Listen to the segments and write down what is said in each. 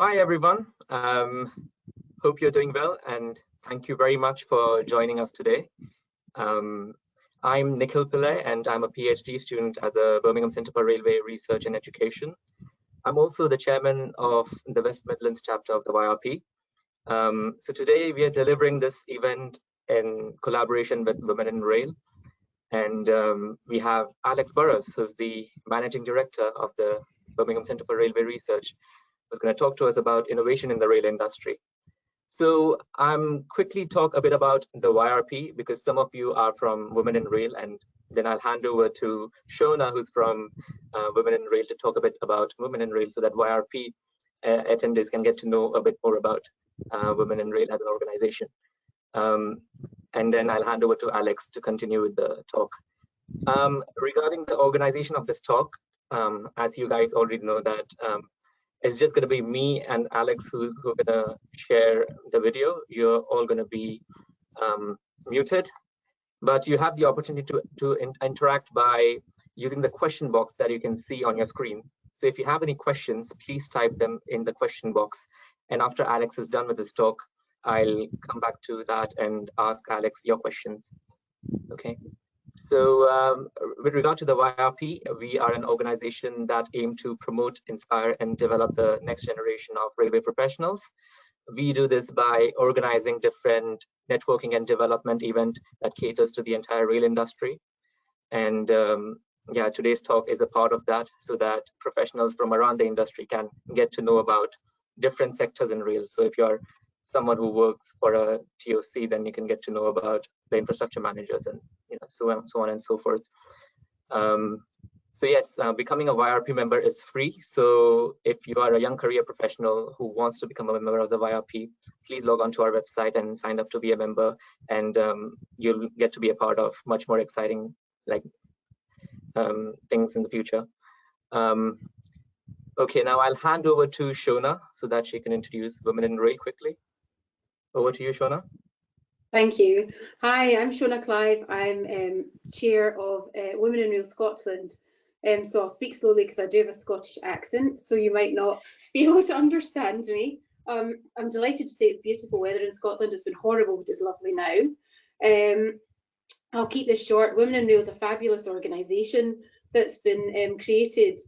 Hi, everyone. Hope you're doing well, and thank you very much for joining us today. I'm Nikhil Pillai, and I'm a PhD student at the Birmingham Centre for Railway Research and Education. I'm also the chairman of the West Midlands chapter of the YRP. So today we are delivering this event in collaboration with Women in Rail. And we have Alex Burrows, who's the managing director of the Birmingham Centre for Railway Research, who's going to talk to us about innovation in the rail industry. So I'm quickly talk a bit about the YRP because some of you are from Women in Rail, and then I'll hand over to Shona, who's from Women in Rail, to talk a bit about Women in Rail so that YRP attendees can get to know a bit more about Women in Rail as an organization. And then I'll hand over to Alex to continue with the talk. Regarding the organization of this talk, as you guys already know that it's just going to be me and Alex who are going to share the video. You're all going to be muted, but you have the opportunity to interact by using the question box that you can see on your screen. So if you have any questions, please type them in the question box. And after Alex is done with his talk, I'll come back to that and ask Alex your questions. Okay. So with regard to the YRP, we are an organization that aim to promote, inspire, and develop the next generation of railway professionals. We do this by organizing different networking and development events that caters to the entire rail industry. And yeah, today's talk is a part of that so that professionals from around the industry can get to know about different sectors in rail. So if you're someone who works for a TOC, then you can get to know about the infrastructure managers and so on and so forth. So yes, becoming a YRP member is free. So if you are a young career professional who wants to become a member of the YRP, please log on to our website and sign up to be a member, and you'll get to be a part of much more exciting things in the future. Okay, now I'll hand over to Shona so that she can introduce Women in Rail quickly. Over to you, Shona. Thank you. Hi, I'm Shona Clive. I'm chair of Women in Rail Scotland. So I'll speak slowly because I do have a Scottish accent, so you might not be able to understand me. I'm delighted to say it's beautiful weather in Scotland. It's been horrible, but it's lovely now. I'll keep this short. Women in Rail is a fabulous organisation that's been created,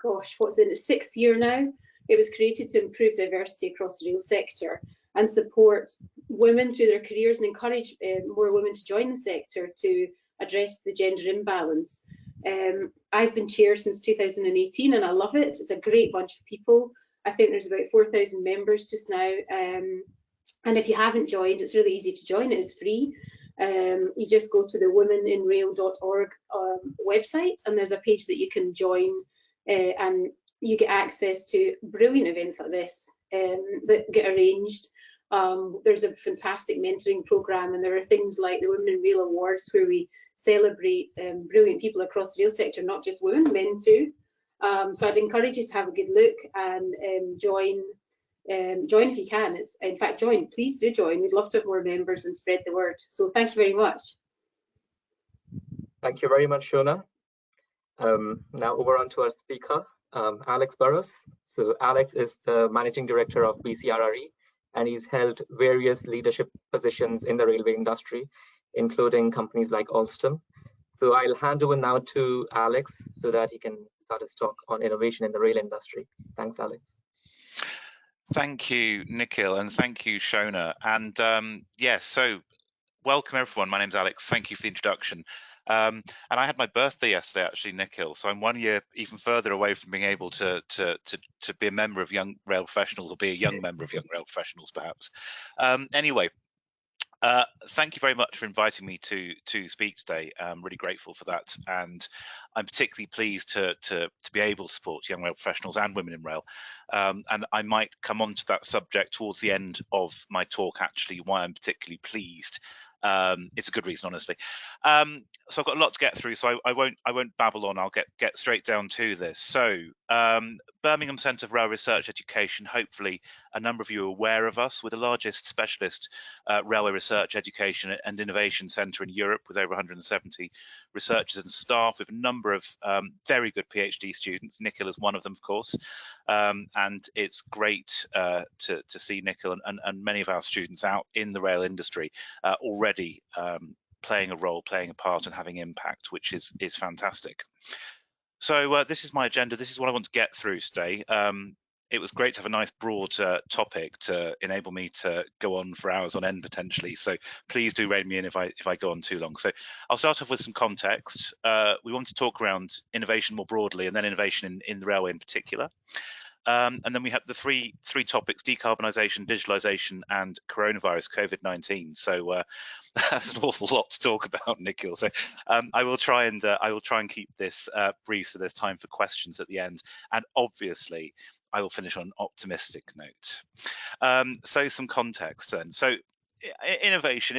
gosh, what's in its 6th year now? It was created to improve diversity across the rail sector and support women through their careers and encourage more women to join the sector to address the gender imbalance. I've been chair since 2018 and I love it. It's a great bunch of people. I think there's about 4,000 members just now. And if you haven't joined, it's really easy to join. It is free. You just go to the womeninrail.org website and there's a page that you can join and you get access to brilliant events like this that get arranged. There's a fantastic mentoring program, and there are things like the Women in Rail Awards where we celebrate brilliant people across the rail sector, not just women, men too. So I'd encourage you to have a good look and join if you can. In fact, please do join. We'd love to have more members and spread the word. So thank you very much. Thank you very much, Shona. Now over on to our speaker, Alex Burrows. So Alex is the managing director of BCRRE, and he's held various leadership positions in the railway industry, including companies like Alstom. So I'll hand over now to Alex so that he can start his talk on innovation in the rail industry. Thanks, Alex. Thank you, Nikhil, and thank you, Shona. And yes, so welcome everyone. My name's Alex. Thank you for the introduction. And I had my birthday yesterday, actually, Nikhil. So I'm 1 year even further away from being able to be a member of Young Rail Professionals, or be a young member of Young Rail Professionals, perhaps. Anyway, thank you very much for inviting me to speak today. I'm really grateful for that, and I'm particularly pleased to be able to support young rail professionals and women in rail. And I might come on to that subject towards the end of my talk, actually, why I'm particularly pleased It's a good reason, honestly. So I've got a lot to get through, so I won't babble on. I'll get straight down to this. So Birmingham Centre for Rail Research Education, hopefully a number of you are aware of us. We're the largest specialist railway research education and innovation centre in Europe, with over 170 researchers and staff, with a number of very good PhD students. Nikhil is one of them, of course, and it's great to see Nikhil and many of our students out in the rail industry already playing a role, playing a part, and having impact, which is fantastic. So this is my agenda. This is what I want to get through today. It was great to have a nice broad topic to enable me to go on for hours on end potentially. So please do rein me in if I go on too long. So I'll start off with some context. We want to talk around innovation more broadly, and then innovation in the railway in particular. And then we have the three topics: decarbonisation, digitalisation, and coronavirus, COVID-19. So that's an awful lot to talk about, Nikhil. So I will try and keep this brief, so there's time for questions at the end. And obviously, I will finish on an optimistic note. So some context then. So innovation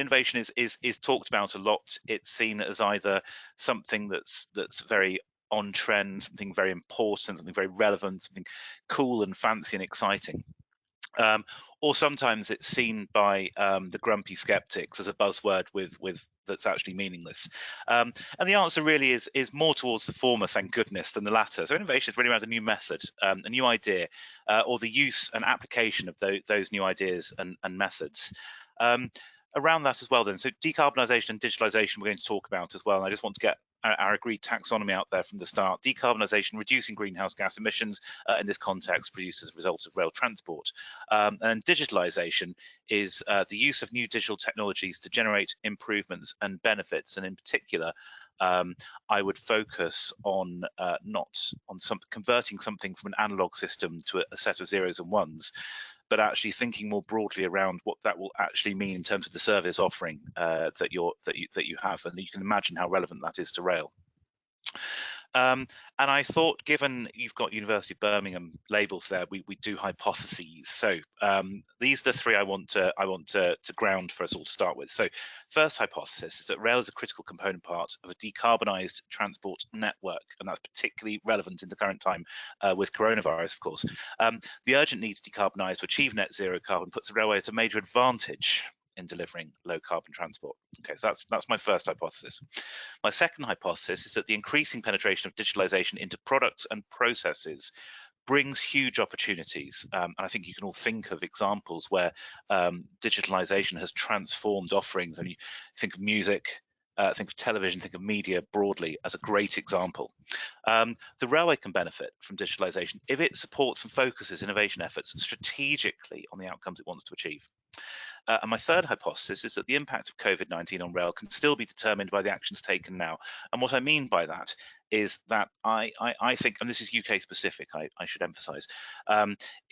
is talked about a lot. It's seen as either something that's very on trend, something very important, something very relevant, something cool and fancy and exciting. Or sometimes it's seen by the grumpy skeptics as a buzzword with that's actually meaningless. And the answer really is more towards the former, thank goodness, than the latter. So innovation is really around a new method, a new idea, or the use and application of those new ideas and methods. Around that as well then, so decarbonisation and digitalisation we're going to talk about as well, and I just want to get our agreed taxonomy out there from the start. Decarbonisation, reducing greenhouse gas emissions, in this context produced as a result of rail transport. And digitalisation is the use of new digital technologies to generate improvements and benefits, and in particular I would focus on not on converting something from an analog system to a set of zeros and ones, but actually thinking more broadly around what that will actually mean in terms of the service offering that you have, and you can imagine how relevant that is to rail. And I thought, given you've got University of Birmingham labels there, we do hypotheses. So these are the three I want to ground for us all to start with. So first hypothesis is that rail is a critical component part of a decarbonised transport network, and that's particularly relevant in the current time with coronavirus, of course. The urgent need to decarbonise to achieve net zero carbon puts the railway at a major advantage in delivering low carbon transport. Okay, so that's my first hypothesis. My second hypothesis is that the increasing penetration of digitalisation into products and processes brings huge opportunities. And I think you can all think of examples where digitalisation has transformed offerings, and you think of music, think of television, think of media broadly as a great example. The railway can benefit from digitalisation if it supports and focuses innovation efforts strategically on the outcomes it wants to achieve. And my third hypothesis is that the impact of COVID-19 on rail can still be determined by the actions taken now. And what I mean by that is that I think, and this is UK specific, I should emphasise,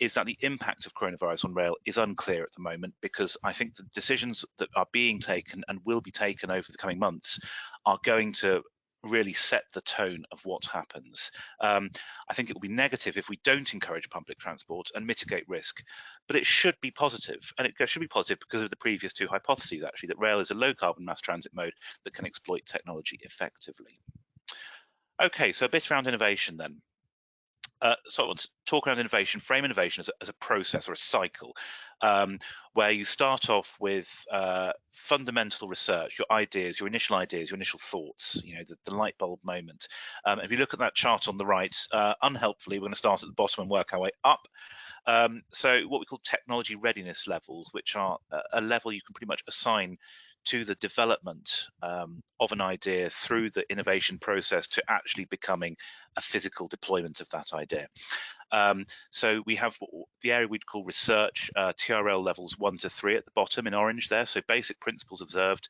is that the impact of coronavirus on rail is unclear at the moment, because I think the decisions that are being taken and will be taken over the coming months are going to really set the tone of what happens. I think it will be negative if we don't encourage public transport and mitigate risk, but it should be positive, and it should be positive because of the previous two hypotheses, actually, that rail is a low carbon mass transit mode that can exploit technology effectively. Okay, so a bit around innovation then. So I want to talk around innovation, frame innovation as a process or a cycle, where you start off with fundamental research, your ideas, your initial thoughts, you know, the light bulb moment. If you look at that chart on the right, unhelpfully, we're going to start at the bottom and work our way up. So what we call technology readiness levels, which are a level you can pretty much assign to the development of an idea through the innovation process to actually becoming a physical deployment of that idea. So we have the area we'd call research, TRL levels 1 to 3 at the bottom in orange there. So basic principles observed,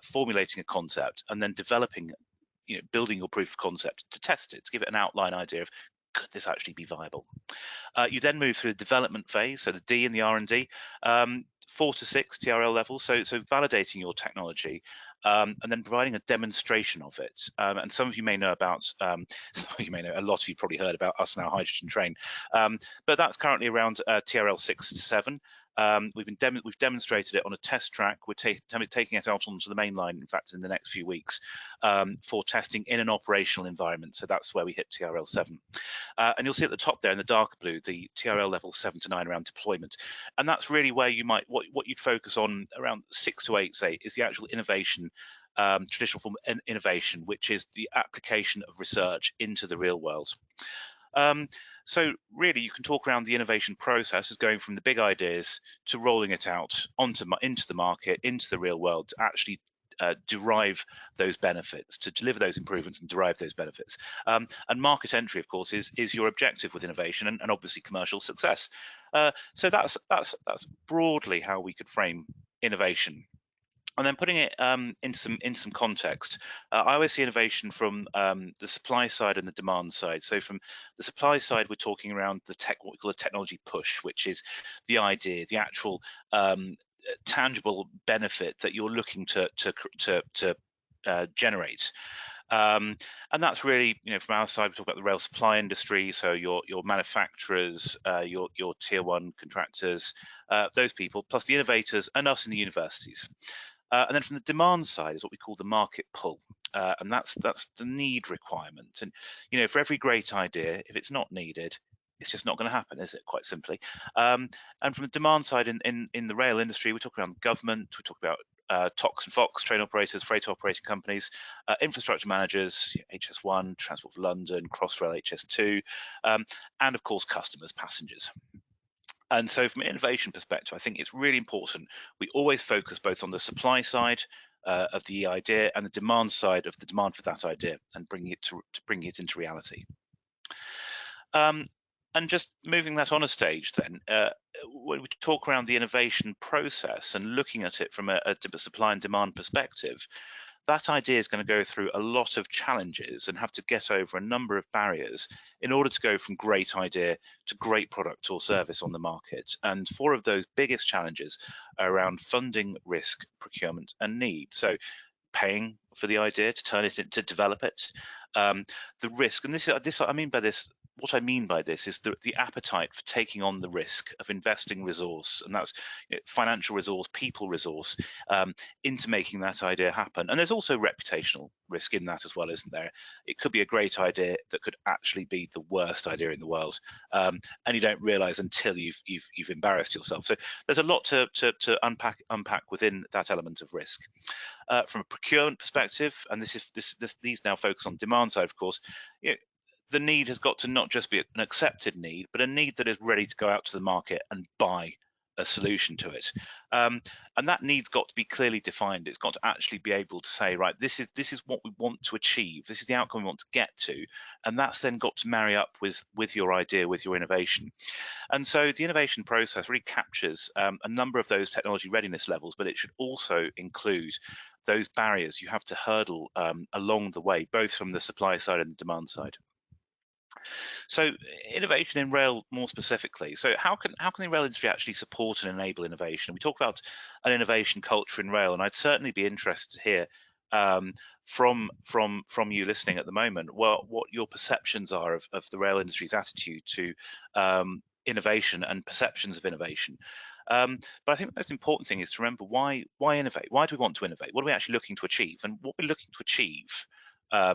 formulating a concept, and then developing, building your proof of concept to test it, to give it an outline idea of, could this actually be viable? You then move through the development phase, so the D in the R&D, 4 to 6 TRL levels, so validating your technology, and then providing a demonstration of it. And some of you may know about, a lot of you probably heard about us and our hydrogen train, but that's currently around TRL 6 to 7. We've demonstrated it on a test track. We're taking it out onto the main line, in fact, in the next few weeks, for testing in an operational environment. So that's where we hit TRL 7. And you'll see at the top there in the darker blue, the TRL level 7 to 9 around deployment. And that's really where you might, what you'd focus on around 6 to 8, say, is the actual innovation, traditional form of innovation, which is the application of research into the real world. So really, you can talk around the innovation process as going from the big ideas to rolling it out into the market, into the real world, to actually derive those benefits, to deliver those improvements and derive those benefits. And market entry, of course, is your objective with innovation, and obviously commercial success. So that's broadly how we could frame innovation. And then putting it in some context, I always see innovation from the supply side and the demand side. So from the supply side, we're talking around what we call a technology push, which is the idea, the actual tangible benefit that you're looking to generate. And that's really, from our side, we talk about the rail supply industry, so your manufacturers, your tier 1 contractors, those people, plus the innovators and us in the universities. And then from the demand side is what we call the market pull, and that's the need requirement. And for every great idea, if it's not needed, it's just not going to happen, is it? Quite simply. And from the demand side in the rail industry, we talk around government, we talk about TOCs and FOCs, train operators, freight operating companies, infrastructure managers, HS1, Transport for London, Crossrail, HS2, and of course customers, passengers. And so from an innovation perspective, I think it's really important we always focus both on the supply side of the idea and the demand side of the demand for that idea, and bring it into reality. And just moving that on a stage then, when we talk around the innovation process and looking at it from a supply and demand perspective, that idea is going to go through a lot of challenges and have to get over a number of barriers in order to go from great idea to great product or service on the market. And 4 of those biggest challenges are around funding, risk, procurement, and need. So paying for the idea to turn it into, develop it, the risk, and what I mean by this is the appetite for taking on the risk of investing resource, and that's financial resource, people resource, into making that idea happen. And there's also reputational risk in that as well, isn't there? It could be a great idea that could actually be the worst idea in the world, and you don't realise until you've embarrassed yourself. So there's a lot to unpack within that element of risk. From a procurement perspective, and these now focus on demand side, of course, the need has got to not just be an accepted need, but a need that is ready to go out to the market and buy a solution to it. And that need's got to be clearly defined. It's got to actually be able to say, right, this is what we want to achieve. This is the outcome we want to get to. And that's then got to marry up with your idea, with your innovation. And so the innovation process really captures a number of those technology readiness levels, but it should also include those barriers you have to hurdle along the way, both from the supply side and the demand side. So innovation in rail more specifically. So how can the rail industry actually support and enable innovation? We talk about an innovation culture in rail, and I'd certainly be interested to hear from you listening at the moment what your perceptions are of the rail industry's attitude to innovation and perceptions of innovation. But I think the most important thing is to remember why innovate? Why do we want to innovate? What are we actually looking to achieve? And what we're looking to achieve are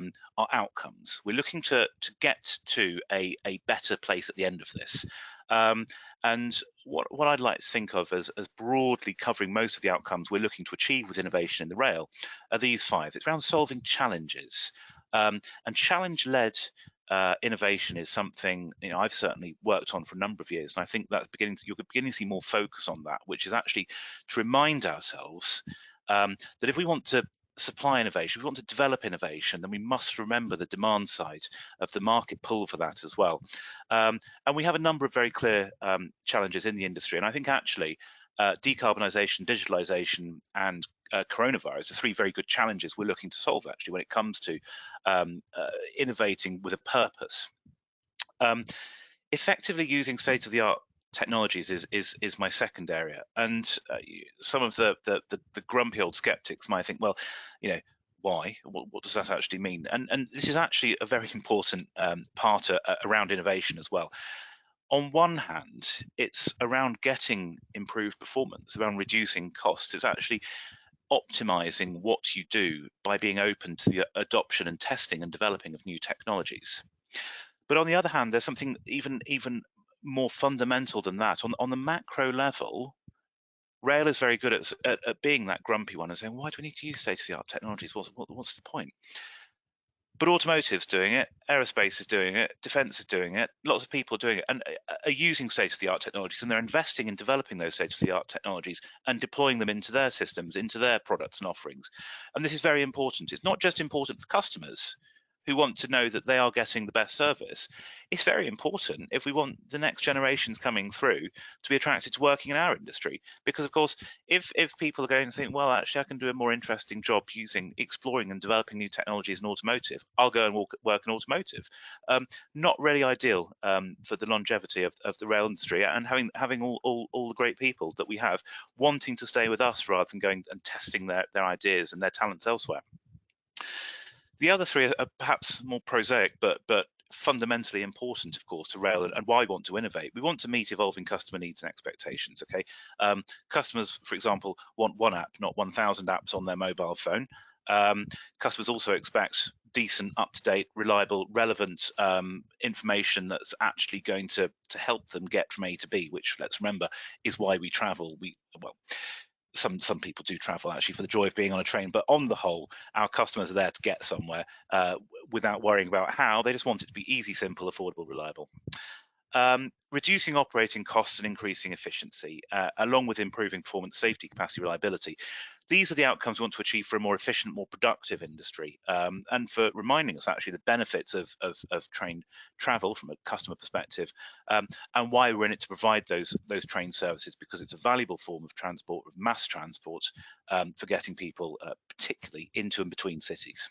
outcomes. We're looking to get to a better place at the end of this. And what I'd like to think of as broadly covering most of the outcomes we're looking to achieve with innovation in the rail are these 5. It's around solving challenges. And challenge-led innovation is something I've certainly worked on for a number of years, and I think that's you're beginning to see more focus on that, which is actually to remind ourselves that if we want to supply innovation, if we want to develop innovation, then we must remember the demand side of the market pull for that as well. And we have a number of very clear challenges in the industry, and I think actually decarbonisation, digitalisation, and coronavirus are 3 very good challenges we're looking to solve actually when it comes to innovating with a purpose. Effectively using state-of-the-art technologies is my second area, and some of the grumpy old skeptics might think, well, why? What does that actually mean? And this is actually a very important part around innovation as well. on one hand, it's around getting improved performance, around reducing costs. It's actually optimizing what you do by being open to the adoption and testing and developing of new technologies. But on the other hand, there's something even more fundamental than that. On the macro level, rail is very good at being that grumpy one and saying, why do we need to use state-of-the-art technologies? What's the point? But automotive's doing it, aerospace is doing it, defence is doing it, lots of people are doing it and are using state-of-the-art technologies, and they're investing in developing those state-of-the-art technologies and deploying them into their systems, into their products and offerings. And this is very important. It's not just important for customers who want to know that they are getting the best service. It's very important if we want the next generations coming through to be attracted to working in our industry, because of course if people are going to think, well, actually I can do a more interesting job exploring and developing new technologies in automotive, I'll go and work in automotive. Not really ideal for the longevity of the rail industry, and having all the great people that we have wanting to stay with us rather than going and testing their ideas and their talents elsewhere. The other three are perhaps more prosaic, but fundamentally important, of course, to rail and why we want to innovate. We want to meet evolving customer needs and expectations. Okay, customers, for example, want one app, not 1,000 apps on their mobile phone. Customers also expect decent, up-to-date, reliable, relevant information that's actually going to help them get from A to B, which, let's remember, is why we travel. Some people do travel actually for the joy of being on a train, but on the whole, our customers are there to get somewhere without worrying about how. They just want it to be easy, simple, affordable, reliable. Reducing operating costs and increasing efficiency, along with improving performance, safety, capacity, reliability. These are the outcomes we want to achieve for a more efficient, more productive industry, and for reminding us actually the benefits of train travel from a customer perspective, and why we're in it to provide those train services, because it's a valuable form of transport, of mass transport, for getting people particularly into and between cities.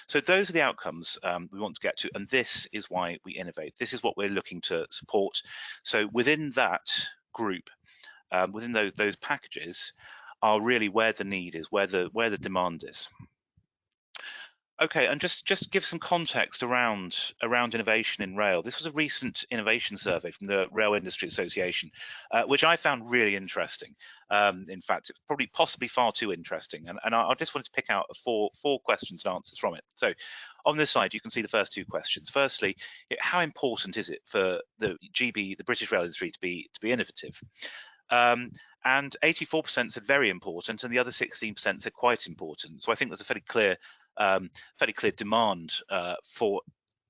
So those are the outcomes we want to get to, and this is why we innovate. This is what we're looking to support. So within that group, within those packages, are really where the need is, where the demand is. Okay, and just give some context around innovation in rail. This was a recent innovation survey from the Rail Industry Association, which I found really interesting. In fact, it's possibly far too interesting, and I just wanted to pick out four questions and answers from it. So on this side, you can see the first two questions. Firstly, how important is it for the British rail industry to be innovative? And 84% said very important, and the other 16% said quite important. So I think there's a fairly clear demand for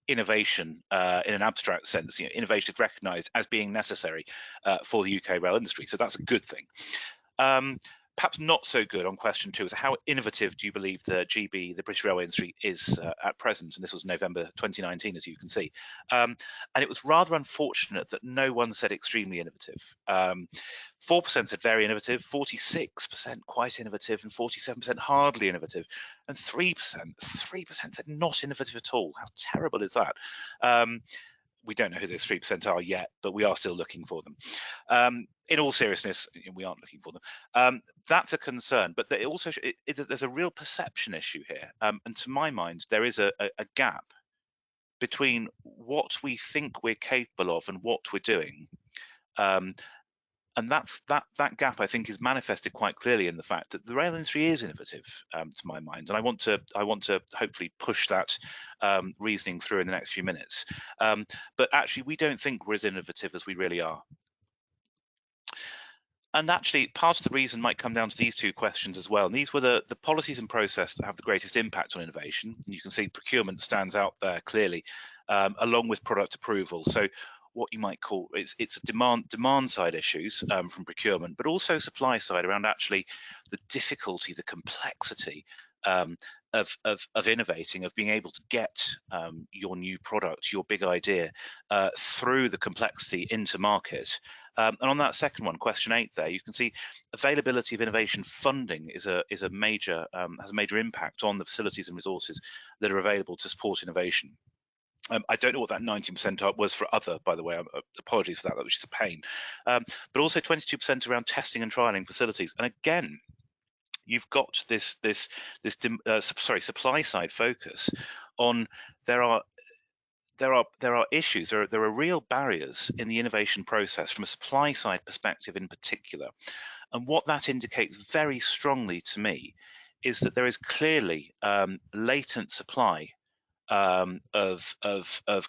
innovation in an abstract sense. Innovation is recognised as being necessary for the UK rail industry, so that's a good thing. Perhaps not so good on question two is how innovative do you believe the British railway industry is at present? And this was November 2019, as you can see. And it was rather unfortunate that no one said extremely innovative. 4% said very innovative, 46% quite innovative, and 47% hardly innovative, and 3% said not innovative at all. How terrible is that? We don't know who those 3% are yet, but we are still looking for them. In all seriousness, we aren't looking for them. That's a concern, but there's a real perception issue here. And to my mind, there is a gap between what we think we're capable of and what we're doing. And that gap, I think, is manifested quite clearly in the fact that the rail industry is innovative, to my mind, and I want to hopefully push that reasoning through in the next few minutes. But actually, we don't think we're as innovative as we really are. And actually, part of the reason might come down to these two questions as well. And these were the policies and process that have the greatest impact on innovation. And you can see procurement stands out there clearly, along with product approval. So what you might call it's demand side issues from procurement, but also supply side around actually the difficulty, the complexity of innovating, of being able to get your new product, your big idea through the complexity into market. And on that second one, question 8 there, you can see availability of innovation funding has a major impact on the facilities and resources that are available to support innovation. I don't know what that 19% was for other, by the way. Apologies for that, which is a pain. But also 22% around testing and trialing facilities. And again, you've got this supply side focus on there are there are issues, there are real barriers in the innovation process from a supply side perspective in particular. And what that indicates very strongly to me is that there is clearly latent supply of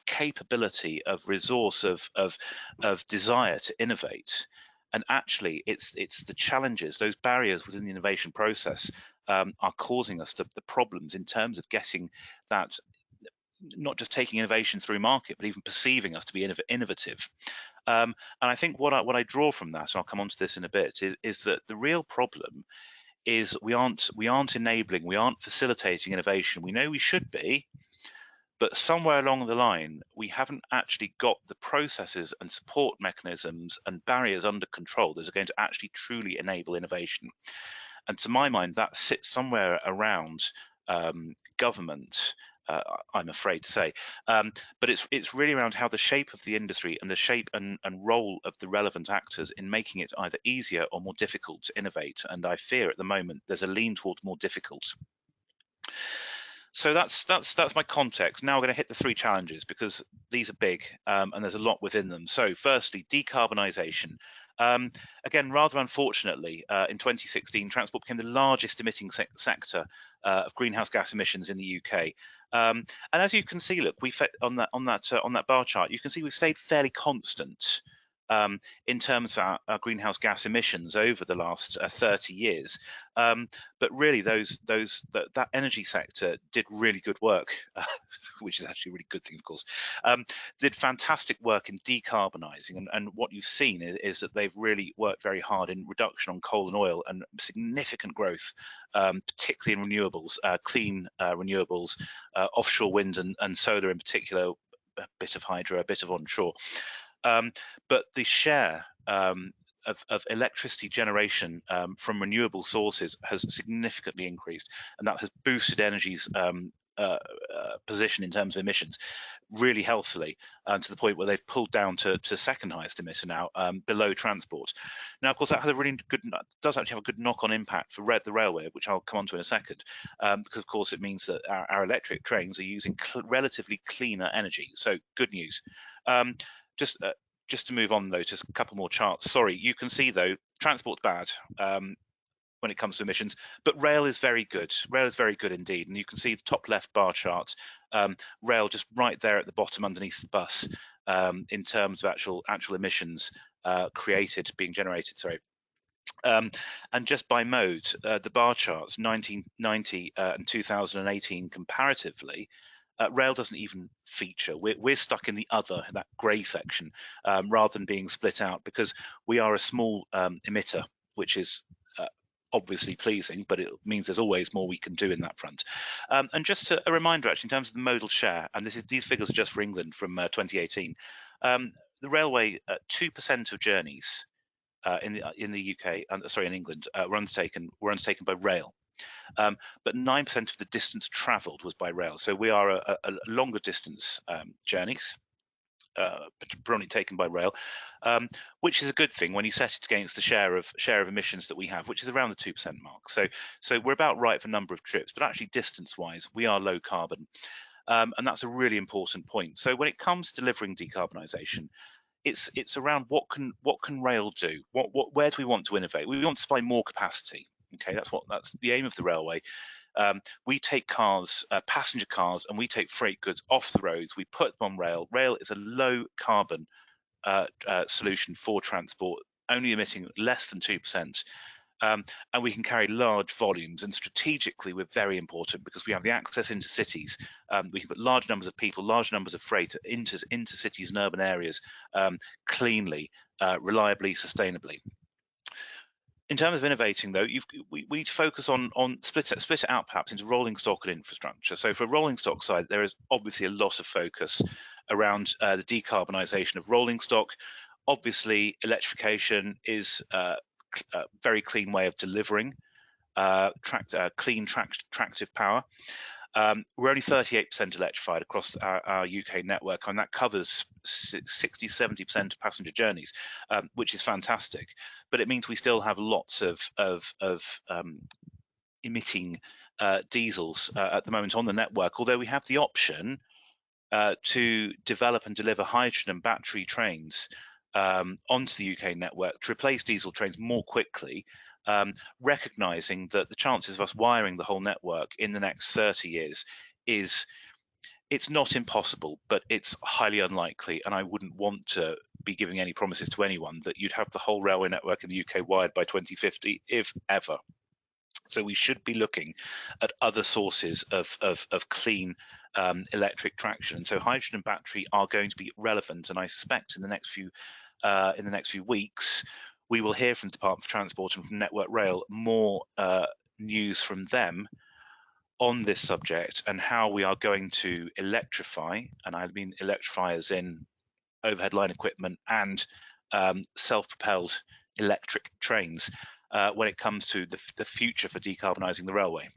capability, of resource, of desire to innovate. And actually, it's the challenges, those barriers within the innovation process are causing us the problems in terms of getting that, not just taking innovation through market, but even perceiving us to be innovative. And I think what I draw from that, and I'll come on to this in a bit, is that the real problem is we aren't enabling, we aren't facilitating innovation. We know we should be, but somewhere along the line, we haven't actually got the processes and support mechanisms and barriers under control that are going to actually truly enable innovation. And to my mind, that sits somewhere around government, I'm afraid to say, but it's really around how the shape of the industry and the shape and role of the relevant actors in making it either easier or more difficult to innovate. And I fear at the moment there's a lean towards more difficult. So that's my context. Now we're going to hit the three challenges because these are big and there's a lot within them. So firstly, decarbonisation. Again, rather unfortunately, in 2016, transport became the largest emitting sector of greenhouse gas emissions in the UK. And as you can see, look, on that bar chart, you can see we've stayed fairly constant in terms of our greenhouse gas emissions over the last 30 years. But really, that energy sector did really good work, which is actually a really good thing, of course. Did fantastic work in decarbonising, and what you've seen is that they've really worked very hard in reduction on coal and oil and significant growth, particularly in renewables, clean renewables, offshore wind and solar in particular, a bit of hydro, a bit of onshore. But the share of electricity generation from renewable sources has significantly increased, and that has boosted energy's position in terms of emissions really healthily, to the point where they've pulled down to second highest emitter now, below transport. Now, of course, that has a really good, does actually have a good knock-on impact for the railway, which I'll come on to in a second, because of course it means that our electric trains are using relatively cleaner energy. So good news. Just to move on though, just a couple more charts. Sorry, you can see though, transport's bad when it comes to emissions, but rail is very good. Rail is very good indeed, and you can see the top left bar chart, rail just right there at the bottom underneath the bus, in terms of actual emissions being generated. Sorry. And just by mode, the bar charts 1990 and 2018 comparatively, rail doesn't even feature. We're stuck in the other, that grey section, rather than being split out, because we are a small emitter, which is obviously pleasing, but it means there's always more we can do in that front. And just a reminder, actually, in terms of the modal share, and these figures are just for England from 2018, the railway, 2% of journeys in the UK, sorry, in England, were undertaken by rail. But 9% of the distance travelled was by rail. So we are a longer distance journeys, predominantly taken by rail, which is a good thing when you set it against the share of emissions that we have, which is around the 2% mark. So we're about right for number of trips, but actually distance-wise, we are low carbon, and that's a really important point. So when it comes to delivering decarbonisation, it's around what can rail do? Where do we want to innovate? We want to supply more capacity. Okay, that's the aim of the railway. We take cars, passenger cars, and we take freight goods off the roads. We put them on rail. Rail is a low carbon solution for transport, only emitting less than 2%. And we can carry large volumes, and strategically we're very important because we have the access into cities. We can put large numbers of people, large numbers of freight into cities and urban areas cleanly, reliably, sustainably. In terms of innovating, though, we need to focus on split it out perhaps into rolling stock and infrastructure. So for rolling stock side, there is obviously a lot of focus around the decarbonisation of rolling stock. Obviously, electrification is a very clean way of delivering clean tractive power. We're only 38% electrified across our UK network, and that covers 60–70% of passenger journeys, which is fantastic. But it means we still have lots of emitting diesels at the moment on the network, although we have the option to develop and deliver hydrogen and battery trains onto the UK network to replace diesel trains more quickly, recognising that the chances of us wiring the whole network in the next 30 years it's not impossible, but it's highly unlikely, and I wouldn't want to be giving any promises to anyone that you'd have the whole railway network in the UK wired by 2050, if ever. So we should be looking at other sources of clean electric traction. And so hydrogen and battery are going to be relevant, and I suspect in the next few weeks we will hear from the Department for Transport and from Network Rail more news from them on this subject and how we are going to electrify, and I mean electrify as in overhead line equipment and self-propelled electric trains when it comes to the future for decarbonising the railway.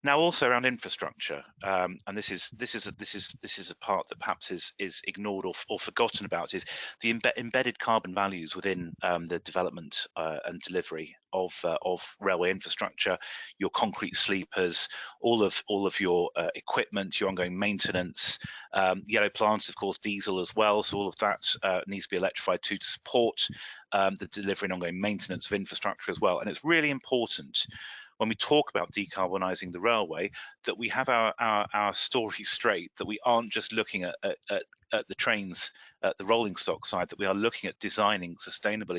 Now, also around infrastructure, and this is a part that perhaps is ignored or forgotten about, is the embedded carbon values within the development and delivery of railway infrastructure, your concrete sleepers, all of your equipment, your ongoing maintenance, yellow plants, of course, diesel as well. So all of that needs to be electrified to support the delivery and ongoing maintenance of infrastructure as well. And it's really important when we talk about decarbonising the railway that we have our story straight, that we aren't just looking at the trains, at the rolling stock side, that we are looking at designing sustainable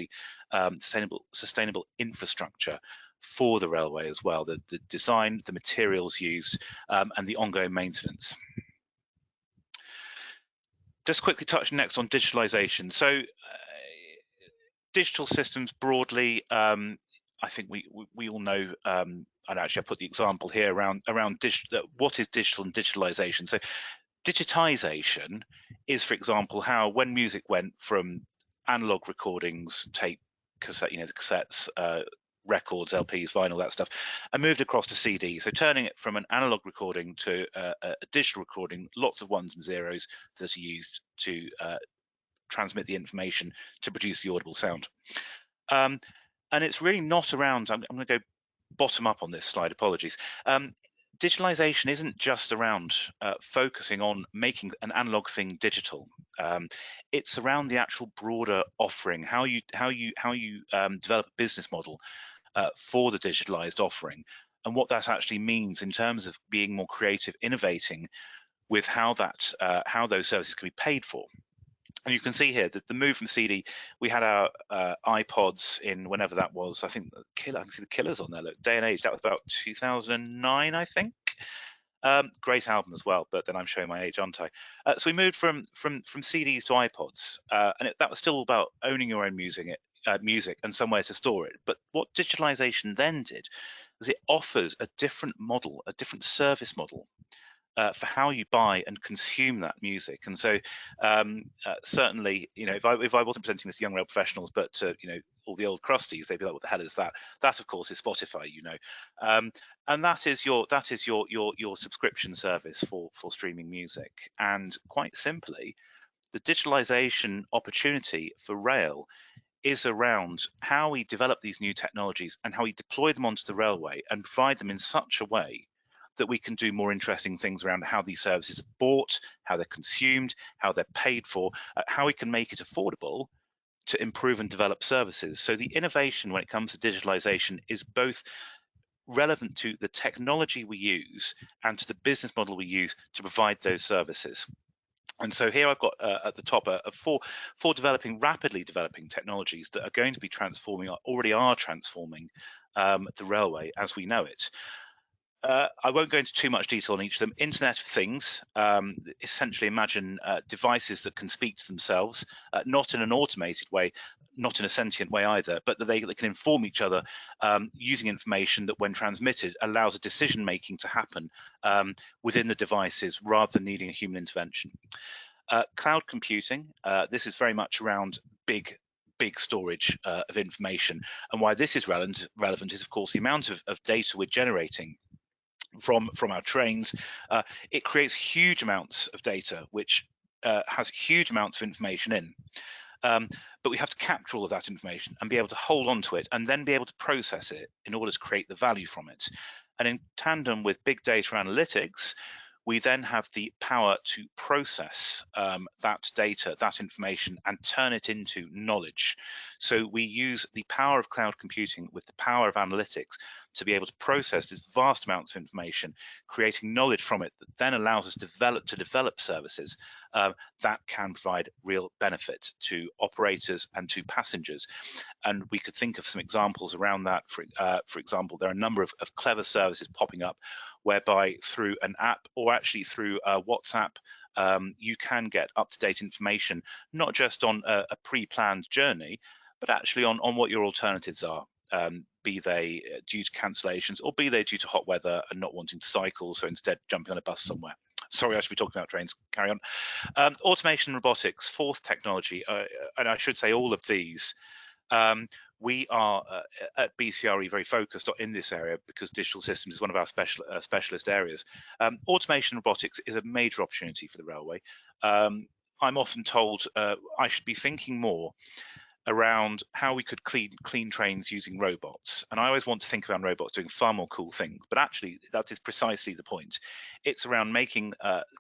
infrastructure for the railway as well, the design, the materials used, and the ongoing maintenance. Just quickly touch next on digitalisation. So digital systems broadly, I think we all know, and actually I put the example here around what is digital and digitalisation. So digitisation is, for example, how when music went from analog recordings, tape, cassette, the cassettes, records, LPs, vinyl, that stuff, and moved across to CD. So turning it from an analog recording to a digital recording, lots of ones and zeros that are used to transmit the information to produce the audible sound. And it's really not around, I'm going to go bottom up on this slide, apologies. Digitalization isn't just around focusing on making an analog thing digital. It's around the actual broader offering, how you develop a business model for the digitalized offering, and what that actually means in terms of being more creative, innovating with how those services can be paid for. And you can see here that the move from CD, we had our iPods in whenever that was. I think I can see the Killers on there. Look, Day and Age. That was about 2009, I think. Great album as well. But then I'm showing my age, aren't I? So we moved from CDs to iPods, and that was still about owning your own music and somewhere to store it. But what digitalization then did is it offers a different model, a different service model for how you buy and consume that music. And so certainly, if I wasn't presenting this to young rail professionals, but to all the old crusties, they'd be like, what the hell is that? That of course is Spotify, and that is your subscription service for streaming music. And quite simply, the digitalization opportunity for rail is around how we develop these new technologies and how we deploy them onto the railway and provide them in such a way that we can do more interesting things around how these services are bought, how they're consumed, how they're paid for, how we can make it affordable to improve and develop services. So the innovation when it comes to digitalization is both relevant to the technology we use and to the business model we use to provide those services. And so here I've got at the top four rapidly developing technologies that are going to be transforming, already are transforming the railway as we know it. I won't go into too much detail on each of them. Internet of Things, essentially imagine devices that can speak to themselves, not in an automated way, not in a sentient way either, but that they can inform each other using information that when transmitted allows a decision making to happen within the devices rather than needing a human intervention. Cloud computing, this is very much around big storage of information, and why this is relevant is of course the amount of data we're generating from our trains. It creates huge amounts of data which has huge amounts of information in, but we have to capture all of that information and be able to hold on to it and then be able to process it in order to create the value from it. And in tandem with big data analytics, we then have the power to process that data, that information, and turn it into knowledge. So we use the power of cloud computing with the power of analytics to be able to process these vast amounts of information, creating knowledge from it that then allows us to develop services that can provide real benefit to operators and to passengers. And we could think of some examples around that. For example, there are a number of clever services popping up whereby through an app or actually through WhatsApp, you can get up-to-date information, not just on a pre-planned journey, but actually on what your alternatives are. Be they due to cancellations or be they due to hot weather and not wanting to cycle, so instead jumping on a bus somewhere. Sorry, I should be talking about trains, carry on. Automation and robotics, fourth technology, and I should say all of these. We are at BCRRE very focused in this area because digital systems is one of our specialist areas. Automation and robotics is a major opportunity for the railway. I'm often told I should be thinking more around how we could clean trains using robots. And I always want to think around robots doing far more cool things, but actually that is precisely the point. It's around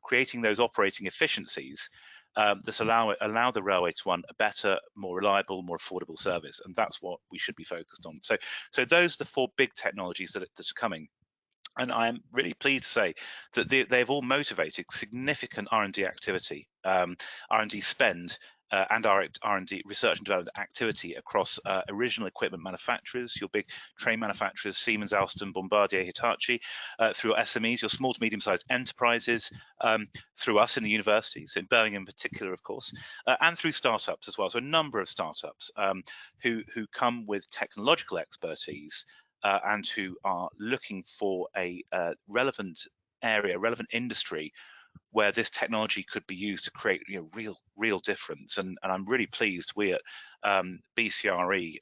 creating those operating efficiencies that allow the railway to run a better, more reliable, more affordable service. And that's what we should be focused on. So those are the four big technologies that are coming. And I'm really pleased to say that they've all motivated significant R&D activity, R&D spend, and our R&D research and development activity across original equipment manufacturers, your big train manufacturers, Siemens, Alstom, Bombardier, Hitachi, through SMEs, your small to medium-sized enterprises, through us in the universities, in Birmingham in particular, of course, and through startups as well. So a number of startups who come with technological expertise and who are looking for a relevant area, relevant industry where this technology could be used to create real difference. And I'm really pleased we at BCRRE,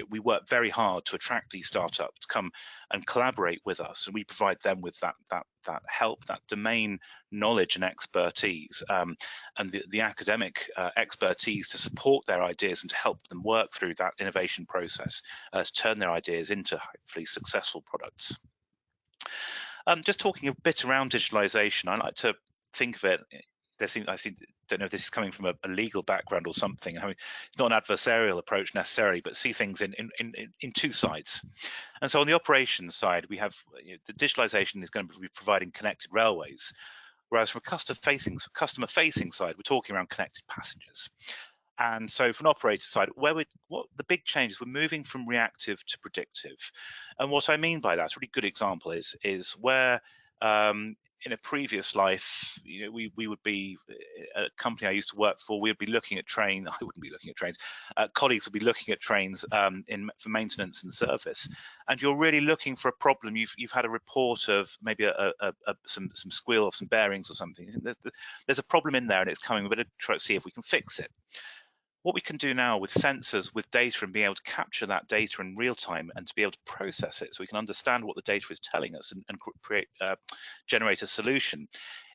we work very hard to attract these startups to come and collaborate with us, and we provide them with that help, that domain knowledge and expertise, and the academic expertise to support their ideas and to help them work through that innovation process to turn their ideas into hopefully successful products. Just talking a bit around digitalisation, I like to think of it. I don't know if this is coming from a legal background or something. I mean, it's not an adversarial approach necessarily, but see things in two sides. And so on the operations side, we have the digitalisation is going to be providing connected railways, whereas from a customer facing side, we're talking around connected passengers. And so from an operator side, what the big change is, we're moving from reactive to predictive. And what I mean by that, a really good example is where in a previous life, we would be a company I used to work for. We would be looking at trains. I wouldn't be looking at trains. Colleagues would be looking at trains for maintenance and service. And you're really looking for a problem. You've had a report of maybe some squeal or some bearings or something. There's a problem in there, and it's coming. We better try to see if we can fix it. What we can do now with sensors, with data, and being able to capture that data in real time and to be able to process it so we can understand what the data is telling us and generate a solution,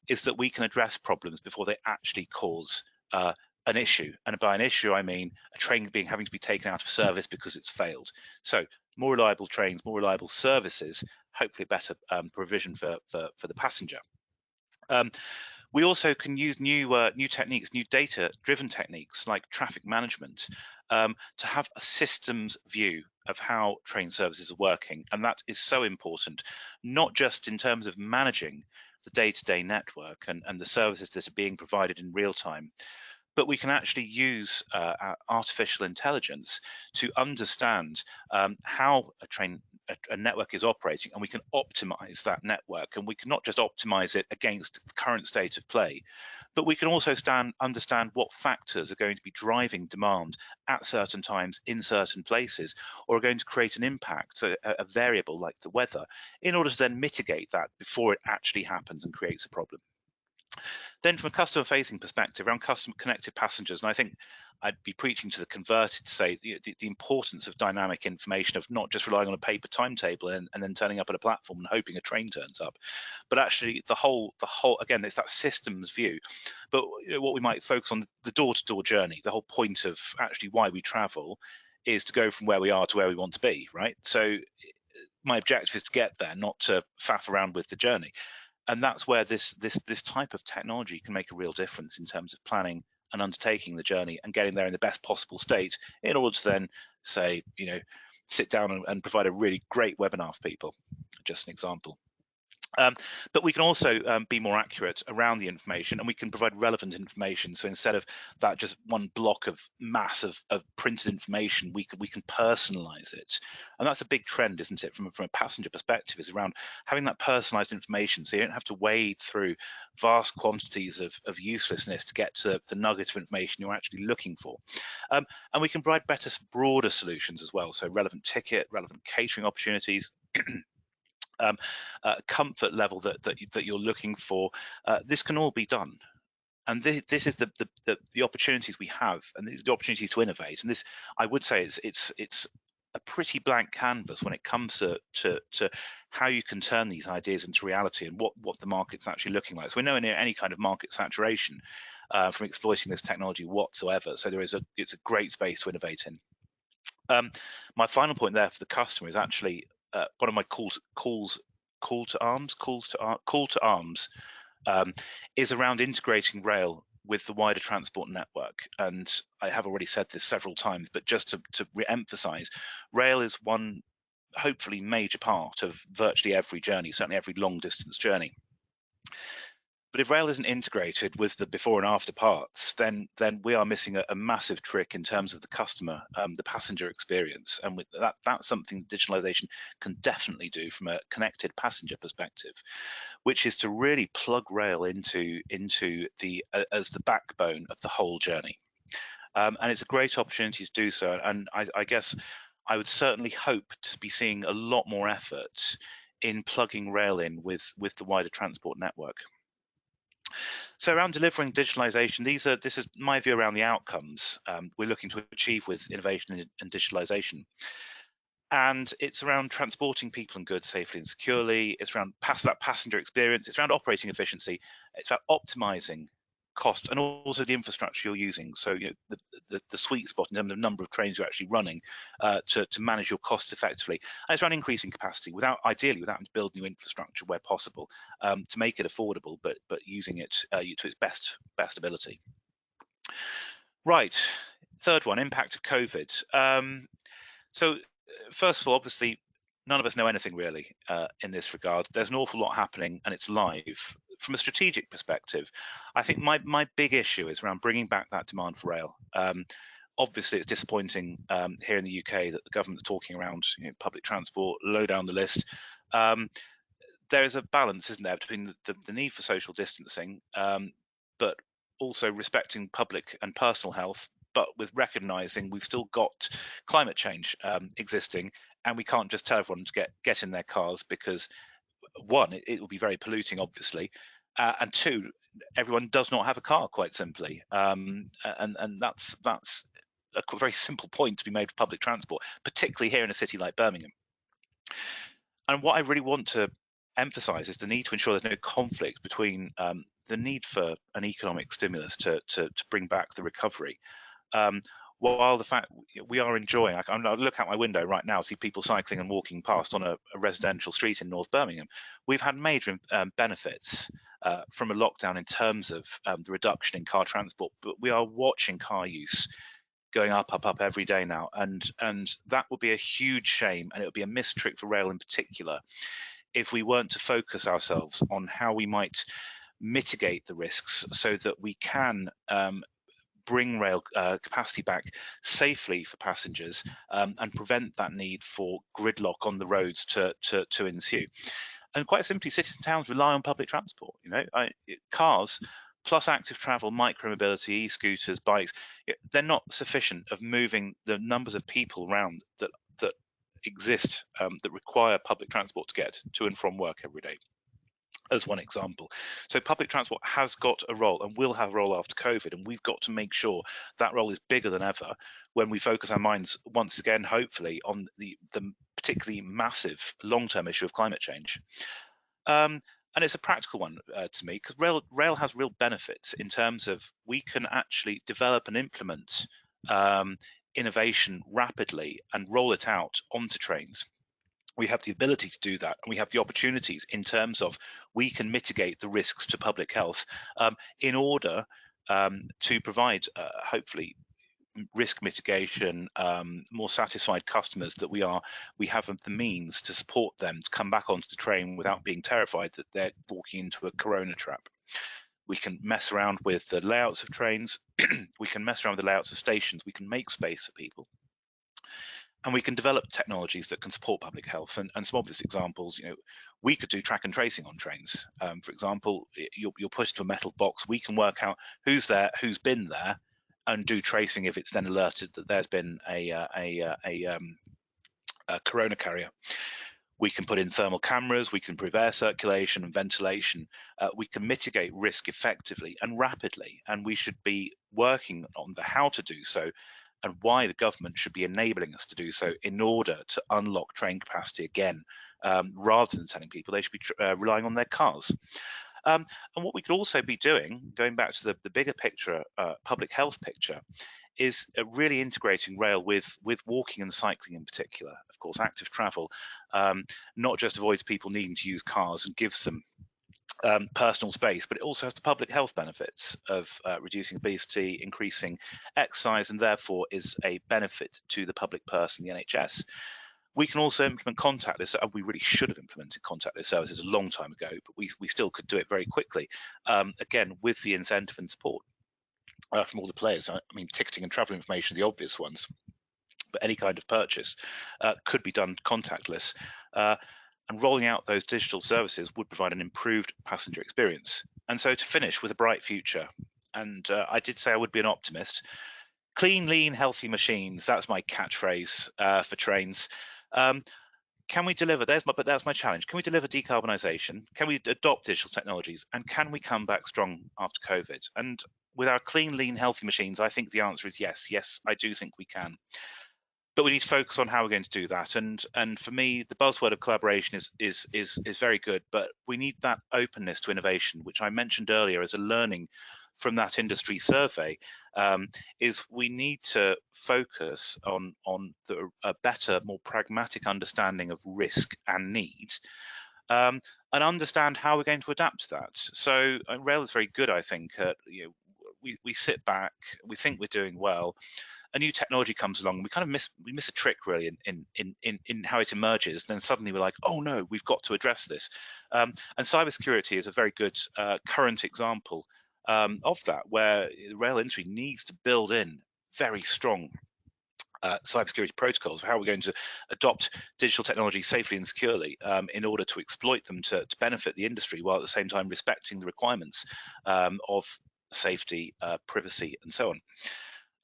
is that we can address problems before they actually cause an issue. And by an issue, I mean a train having to be taken out of service because it's failed. So more reliable trains, more reliable services, hopefully better provision for the passenger. We also can use new techniques, new data-driven techniques like traffic management to have a systems view of how train services are working. And that is so important, not just in terms of managing the day-to-day network and the services that are being provided in real time, but we can actually use artificial intelligence to understand how a network is operating, and we can optimize that network. And we can not just optimize it against the current state of play, but we can also understand what factors are going to be driving demand at certain times in certain places, or are going to create an impact, so a variable like the weather, in order to then mitigate that before it actually happens and creates a problem. Then from a customer facing perspective around customer connected passengers, and I think I'd be preaching to the converted to say the importance of dynamic information, of not just relying on a paper timetable and then turning up at a platform and hoping a train turns up, but actually the whole again, it's that systems view. But what we might focus on, the door-to-door journey, the whole point of actually why we travel is to go from where we are to where we want to be, right? So my objective is to get there, not to faff around with the journey. And that's where this type of technology can make a real difference in terms of planning and undertaking the journey and getting there in the best possible state, in order to then say, sit down and provide a really great webinar for people. Just an example. But we can also be more accurate around the information, and we can provide relevant information. So instead of that just one block of mass of printed information, we can personalize it. And that's a big trend, isn't it, from a passenger perspective, is around having that personalized information, so you don't have to wade through vast quantities of uselessness to get to the nugget of information you're actually looking for. And we can provide better, broader solutions as well, so relevant ticket, relevant catering opportunities, comfort level that you're looking for. This can all be done, and this is the opportunities we have, and the opportunities to innovate. And this, I would say, it's a pretty blank canvas when it comes to how you can turn these ideas into reality, and what the market's actually looking like. So we know in any kind of market saturation from exploiting this technology whatsoever. So it's a great space to innovate in. My final point there for the customer is actually one of my call to arms is around integrating rail with the wider transport network. And I have already said this several times, but just to re-emphasize, rail is one hopefully major part of virtually every journey, certainly every long distance journey. But if rail isn't integrated with the before and after parts, then we are missing a massive trick in terms of the customer, the passenger experience. And with that's something digitalisation can definitely do from a connected passenger perspective, which is to really plug rail into the as the backbone of the whole journey. And it's a great opportunity to do so. And I guess I would certainly hope to be seeing a lot more effort in plugging rail in with the wider transport network. So around delivering digitalisation, this is my view around the outcomes we're looking to achieve with innovation and digitalisation. And it's around transporting people and goods safely and securely. It's around that passenger experience. It's around operating efficiency. It's about optimising costs and also the infrastructure you're using. So the sweet spot in terms of the number of trains you're actually running to manage your costs effectively. And it's around increasing capacity ideally without having to build new infrastructure where possible to make it affordable, but using it to its best ability. Right, third one, impact of COVID. So first of all, obviously, none of us know anything really in this regard. There's an awful lot happening and it's live. From a strategic perspective, I think my big issue is around bringing back that demand for rail. Obviously, it's disappointing here in the UK that the government's talking around public transport, low down the list. There is a balance, isn't there, between the need for social distancing, but also respecting public and personal health, but with recognising we've still got climate change existing, and we can't just tell everyone to get in their cars because, one, it will be very polluting, obviously, and two, everyone does not have a car, quite simply, and that's a very simple point to be made for public transport, particularly here in a city like Birmingham. And what I really want to emphasise is the need to ensure there's no conflict between the need for an economic stimulus to bring back the recovery, while the fact we are enjoying, I look out my window right now, see people cycling and walking past on a residential street in North Birmingham. We've had major benefits from a lockdown in terms of the reduction in car transport, but we are watching car use going up every day now, and that would be a huge shame, and it would be a missed trick for rail in particular if we weren't to focus ourselves on how we might mitigate the risks so that we can bring rail capacity back safely for passengers and prevent that need for gridlock on the roads to ensue. And quite simply, cities and towns rely on public transport. Cars plus active travel, micromobility, e-scooters, bikes, they're not sufficient of moving the numbers of people around that exist that require public transport to get to and from work every day, as one example. So public transport has got a role and will have a role after COVID, and we've got to make sure that role is bigger than ever when we focus our minds once again, hopefully, on the particularly massive long-term issue of climate change. And it's a practical one to me, because rail has real benefits in terms of we can actually develop and implement innovation rapidly and roll it out onto trains. We have the ability to do that, and we have the opportunities in terms of we can mitigate the risks to public health in order to provide, hopefully, risk mitigation, more satisfied customers, that we have the means to support them to come back onto the train without being terrified that they're walking into a corona trap. We can mess around with the layouts of trains, we can mess around with the layouts of stations, we can make space for people. And we can develop technologies that can support public health. And some obvious examples, we could do track and tracing on trains. For example, you're pushed to a metal box. We can work out who's there, who's been there, and do tracing if it's then alerted that there's been a corona carrier. We can put in thermal cameras, we can improve air circulation and ventilation, we can mitigate risk effectively and rapidly, and we should be working on the how to do so and why the government should be enabling us to do so in order to unlock train capacity again, rather than telling people they should be relying on their cars. And what we could also be doing, going back to the bigger picture, public health picture, is really integrating rail with walking and cycling in particular. Of course, active travel not just avoids people needing to use cars and gives them personal space, but it also has the public health benefits of reducing obesity, increasing exercise, and therefore is a benefit to the public purse and the NHS. We can also implement contactless, and we really should have implemented contactless services a long time ago, but we still could do it very quickly, again, with the incentive and support from all the players. I mean, ticketing and travel information are the obvious ones, but any kind of purchase could be done contactless. And rolling out those digital services would provide an improved passenger experience. And so to finish with a bright future, and I did say I would be an optimist, clean, lean, healthy machines, that's my catchphrase for trains. Can we deliver, that's my challenge, can we deliver decarbonisation? Can we adopt digital technologies? And can we come back strong after COVID? And with our clean, lean, healthy machines, I think the answer is yes. Yes, I do think we can. But we need to focus on how we're going to do that. And for me, the buzzword of collaboration is very good, but we need that openness to innovation, which I mentioned earlier as a learning from that industry survey, is we need to focus on a better, more pragmatic understanding of risk and need, and understand how we're going to adapt to that. So rail is very good, I think. We sit back, we think we're doing well. A new technology comes along, and we kind of miss a trick really in how it emerges. And then suddenly we're like, oh no, we've got to address this. And cybersecurity is a very good current example of that, where the rail industry needs to build in very strong cybersecurity protocols. How are we going to adopt digital technology safely and securely in order to exploit them to benefit the industry, while at the same time respecting the requirements of safety, privacy, and so on.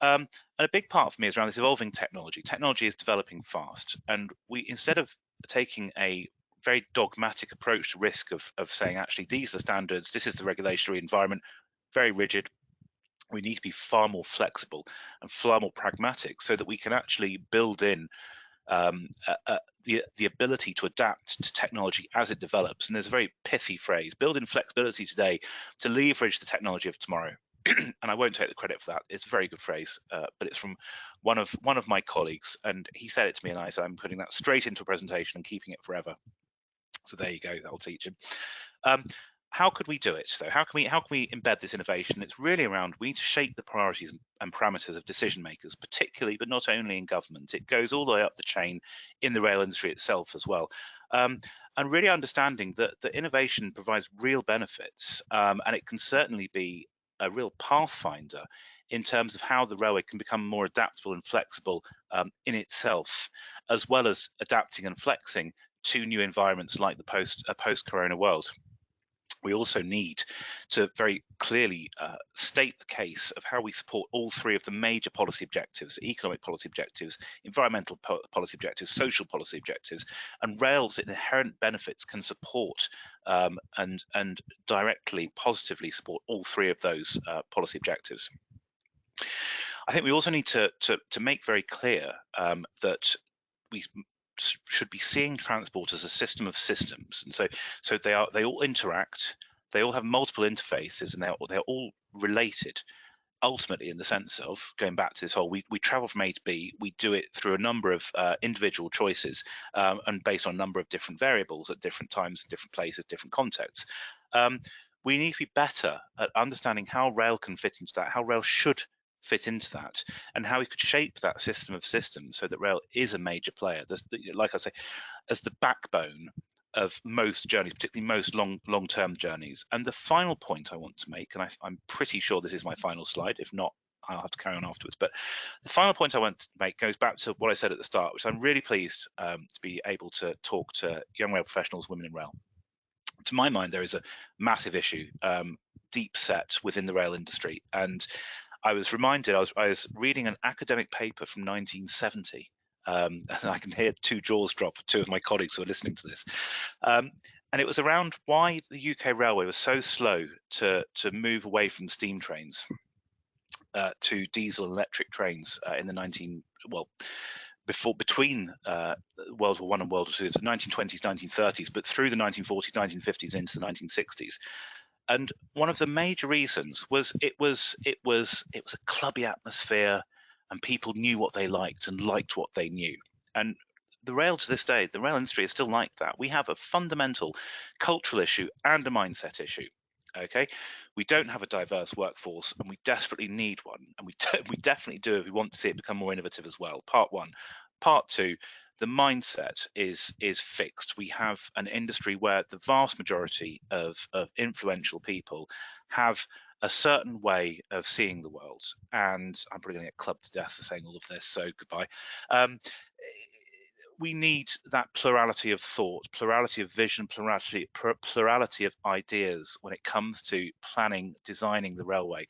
And a big part for me is around this evolving technology. Technology is developing fast, and we, instead of taking a very dogmatic approach to risk of saying, actually, these are the standards, this is the regulatory environment, very rigid, we need to be far more flexible and far more pragmatic so that we can actually build in the ability to adapt to technology as it develops. And there's a very pithy phrase: build in flexibility today to leverage the technology of tomorrow. And I won't take the credit for that. It's a very good phrase, but it's from one of my colleagues, and he said it to me, and I said I'm putting that straight into a presentation and keeping it forever. So there you go, that'll teach him. How could we do it? So how can we embed this innovation? It's really around, we need to shape the priorities and parameters of decision makers, particularly, but not only in government. It goes all the way up the chain in the rail industry itself as well. And really understanding that the innovation provides real benefits, and it can certainly be a real pathfinder in terms of how the railway can become more adaptable and flexible in itself, as well as adapting and flexing to new environments like the post-corona world. We also need to very clearly state the case of how we support all three of the major policy objectives: economic policy objectives, environmental policy objectives, social policy objectives, and rail's inherent benefits can support and directly, positively support all three of those policy objectives. I think we also need to make very clear that we should be seeing transport as a system of systems, and so they all interact, they all have multiple interfaces, and they're all related. ultimately in the sense of going back to this whole, we travel from A to B, we do it through a number of individual choices and based on a number of different variables at different times, different places, different contexts. We need to be better at understanding how rail can fit into that, how rail should fit into that, and how we could shape that system of systems so that rail is a major player. Like I say, as the backbone of most journeys, particularly most long-term journeys. And the final point I want to make, and I'm pretty sure this is my final slide, if not, I'll have to carry on afterwards, but the final point I want to make goes back to what I said at the start, which I'm really pleased to be able to talk to young rail professionals, women in rail. To my mind, there is a massive issue, deep set within the rail industry. And I was reminded, I was reading an academic paper from 1970, and I can hear two jaws drop, two of my colleagues who are listening to this. And it was around why the UK railway was so slow to move away from steam trains to diesel and electric trains in the between World War I and World War II, the 1920s, 1930s, but through the 1940s, 1950s into the 1960s. And one of the major reasons was it was a clubby atmosphere, and people knew what they liked and liked what they knew. And the rail to this day, the rail industry is still like that. We have a fundamental cultural issue and a mindset issue. Okay, we don't have a diverse workforce, and we desperately need one, and we definitely do if we want to see it become more innovative as well. Part one. Part two, the mindset is fixed. We have an industry where the vast majority of influential people have a certain way of seeing the world, and I'm probably going to get clubbed to death for saying all of this, so goodbye. We need that plurality of thought, plurality of vision, plurality of ideas when it comes to planning, designing the railway,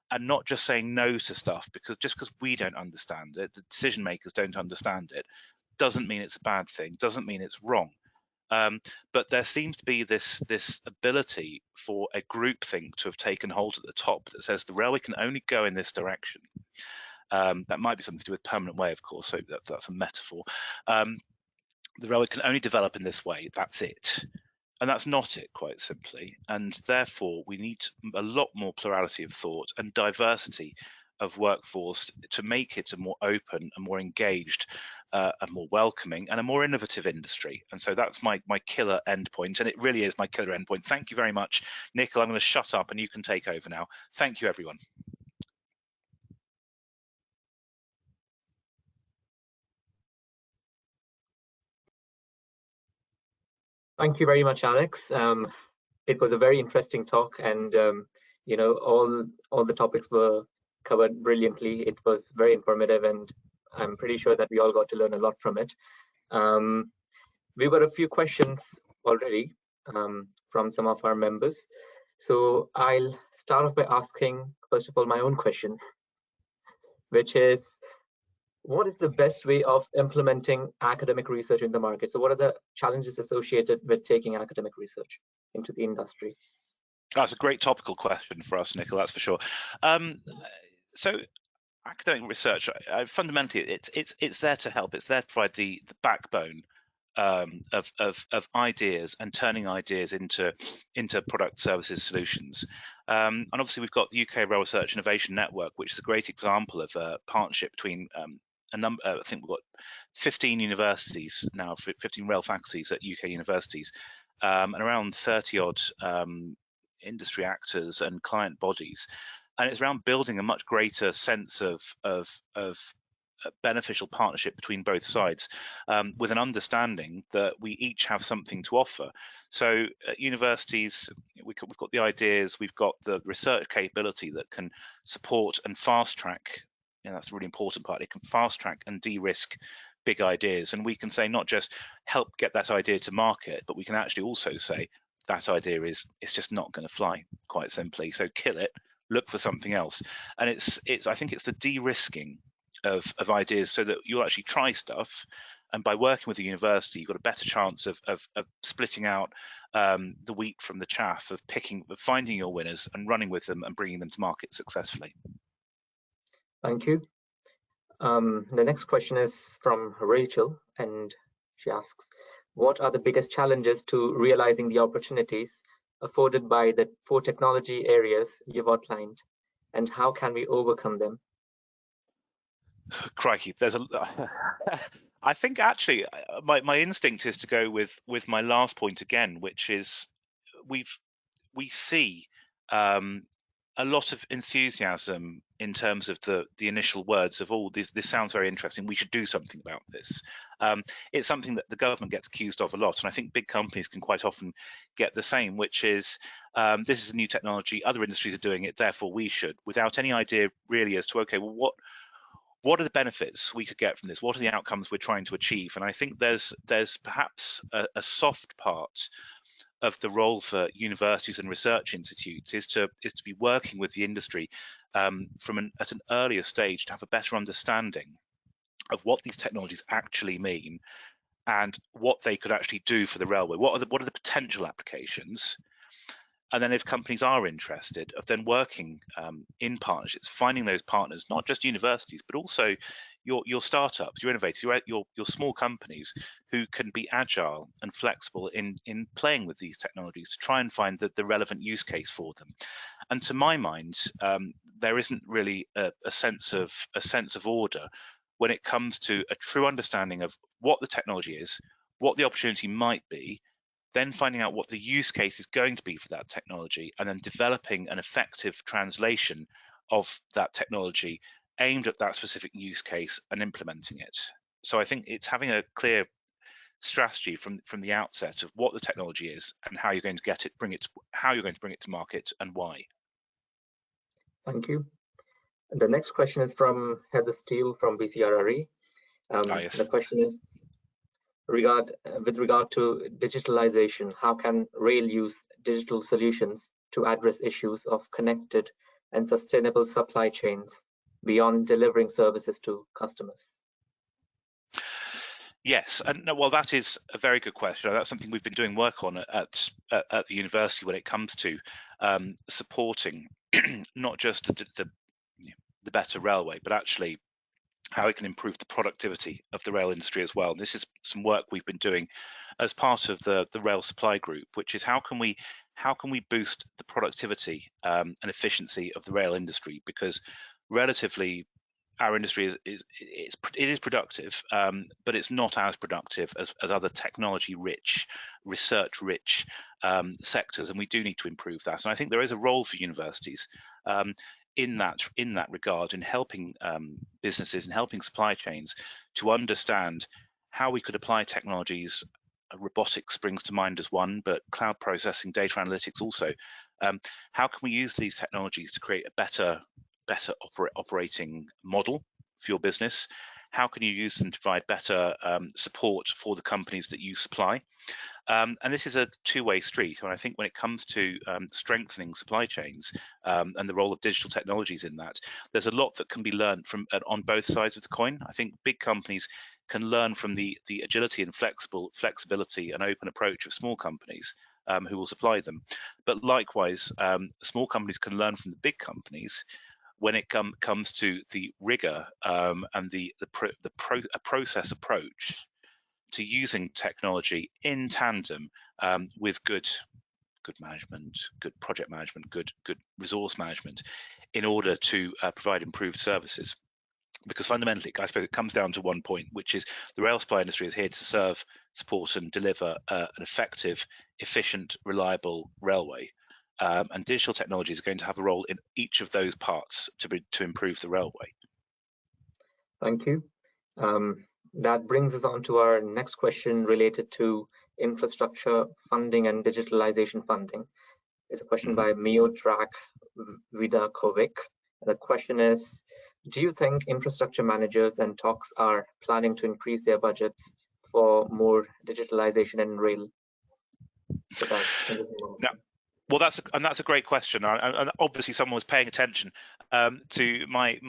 and not just saying no to stuff because we don't understand it, the decision makers don't understand it, doesn't mean it's a bad thing, doesn't mean it's wrong. But there seems to be this ability for a groupthink to have taken hold at the top that says the railway can only go in this direction. That might be something to do with permanent way, of course, so that's a metaphor. The railway can only develop in this way, that's it. And that's not it, quite simply. And therefore, we need a lot more plurality of thought and diversity of workforce to make it a more open, a more engaged, a more welcoming and a more innovative industry. And so that's my killer endpoint, and it really is my killer endpoint. Thank you very much, Nicole. I'm going to shut up and you can take over now. Thank you, everyone. Thank you very much, Alex. It was a very interesting talk, and you know, all the topics were covered brilliantly. It was very informative, and I'm pretty sure that we all got to learn a lot from it. We've got a few questions already from some of our members. So I'll start off by asking, first of all, my own question, which is, what is the best way of implementing academic research in the market? So what are the challenges associated with taking academic research into the industry? That's a great topical question for us, Nicole, that's for sure. So academic research, fundamentally, it's there to help. It's there to provide the backbone of ideas and turning ideas into product, services, solutions. And obviously, we've got the UK Rail Research Innovation Network, which is a great example of a partnership between a number. I think we've got 15 universities now, 15 rail faculties at UK universities, and around 30 odd industry actors and client bodies. And it's around building a much greater sense of beneficial partnership between both sides, with an understanding that we each have something to offer. So at universities, we've got the ideas, we've got the research capability that can support and fast track, and that's the really important part, it can fast track and de-risk big ideas. And we can say not just help get that idea to market, but we can actually also say that idea it's just not going to fly, quite simply. So kill it, look for something else. And I think it's the de-risking of ideas so that you'll actually try stuff, and by working with the university you've got a better chance of splitting out the wheat from the chaff, of finding your winners and running with them and bringing them to market successfully. Thank you. The next question is from Rachel, and she asks, what are the biggest challenges to realizing the opportunities afforded by the 4 technology areas you've outlined? and how can we overcome them? Crikey, there's a. I think actually my instinct is to go with my last point again, which is we see a lot of enthusiasm in terms of the initial words of, oh, this sounds very interesting, we should do something about this. It's something that the government gets accused of a lot, and I think big companies can quite often get the same, which is this is a new technology, other industries are doing it, therefore we should, without any idea really as to, okay, well, what are the benefits we could get from this? What are the outcomes we're trying to achieve? And I think there's perhaps a soft part of the role for universities and research institutes is to be working with the industry at an earlier stage to have a better understanding of what these technologies actually mean and what they could actually do for the railway. What are the potential applications? And then if companies are interested, of then working in partnerships, finding those partners, not just universities, but also your startups, your innovators, your small companies who can be agile and flexible in playing with these technologies to try and find the relevant use case for them. And to my mind, there isn't really a sense of order when it comes to a true understanding of what the technology is, what the opportunity might be, then finding out what the use case is going to be for that technology, and then developing an effective translation of that technology aimed at that specific use case and implementing it. So I think it's having a clear strategy from the outset of what the technology is and how you're going to how you're going to bring it to market and why. Thank you. The next question is from Heather Steele from BCRRE. Yes. The question is, with regard to digitalization, how can rail use digital solutions to address issues of connected and sustainable supply chains beyond delivering services to customers? Yes, and well, that is a very good question. That's something we've been doing work on at the university when it comes to supporting not just the better railway, but actually how it can improve the productivity of the rail industry as well. And this is some work we've been doing as part of the rail supply group, which is how can we boost the productivity and efficiency of the rail industry, because relatively our industry is productive, but it's not as productive as other technology-rich, research-rich sectors, and we do need to improve that. And I think there is a role for universities in that regard, in helping businesses and helping supply chains to understand how we could apply technologies. Robotics springs to mind as one, but cloud processing, data analytics also. How can we use these technologies to create a better operating model for your business? How can you use them to provide better support for the companies that you supply? And this is a two-way street. And I think when it comes to strengthening supply chains and the role of digital technologies in that, there's a lot that can be learned from on both sides of the coin. I think big companies can learn from the agility and flexibility and open approach of small companies who will supply them. But likewise, small companies can learn from the big companies when it comes to the rigor and the process approach to using technology in tandem with good management, good project management, good resource management, in order to provide improved services. Because fundamentally, I suppose it comes down to one point, which is the rail supply industry is here to serve, support, and deliver an effective, efficient, reliable railway. And digital technologies are going to have a role in each of those parts to improve the railway. Thank you. That brings us on to our next question related to infrastructure funding and digitalization funding. It's a question by Miotrak Vidakovic. The question is, do you think infrastructure managers and TOCs are planning to increase their budgets for more digitalization in rail? Well, that's a great question, and obviously someone was paying attention to my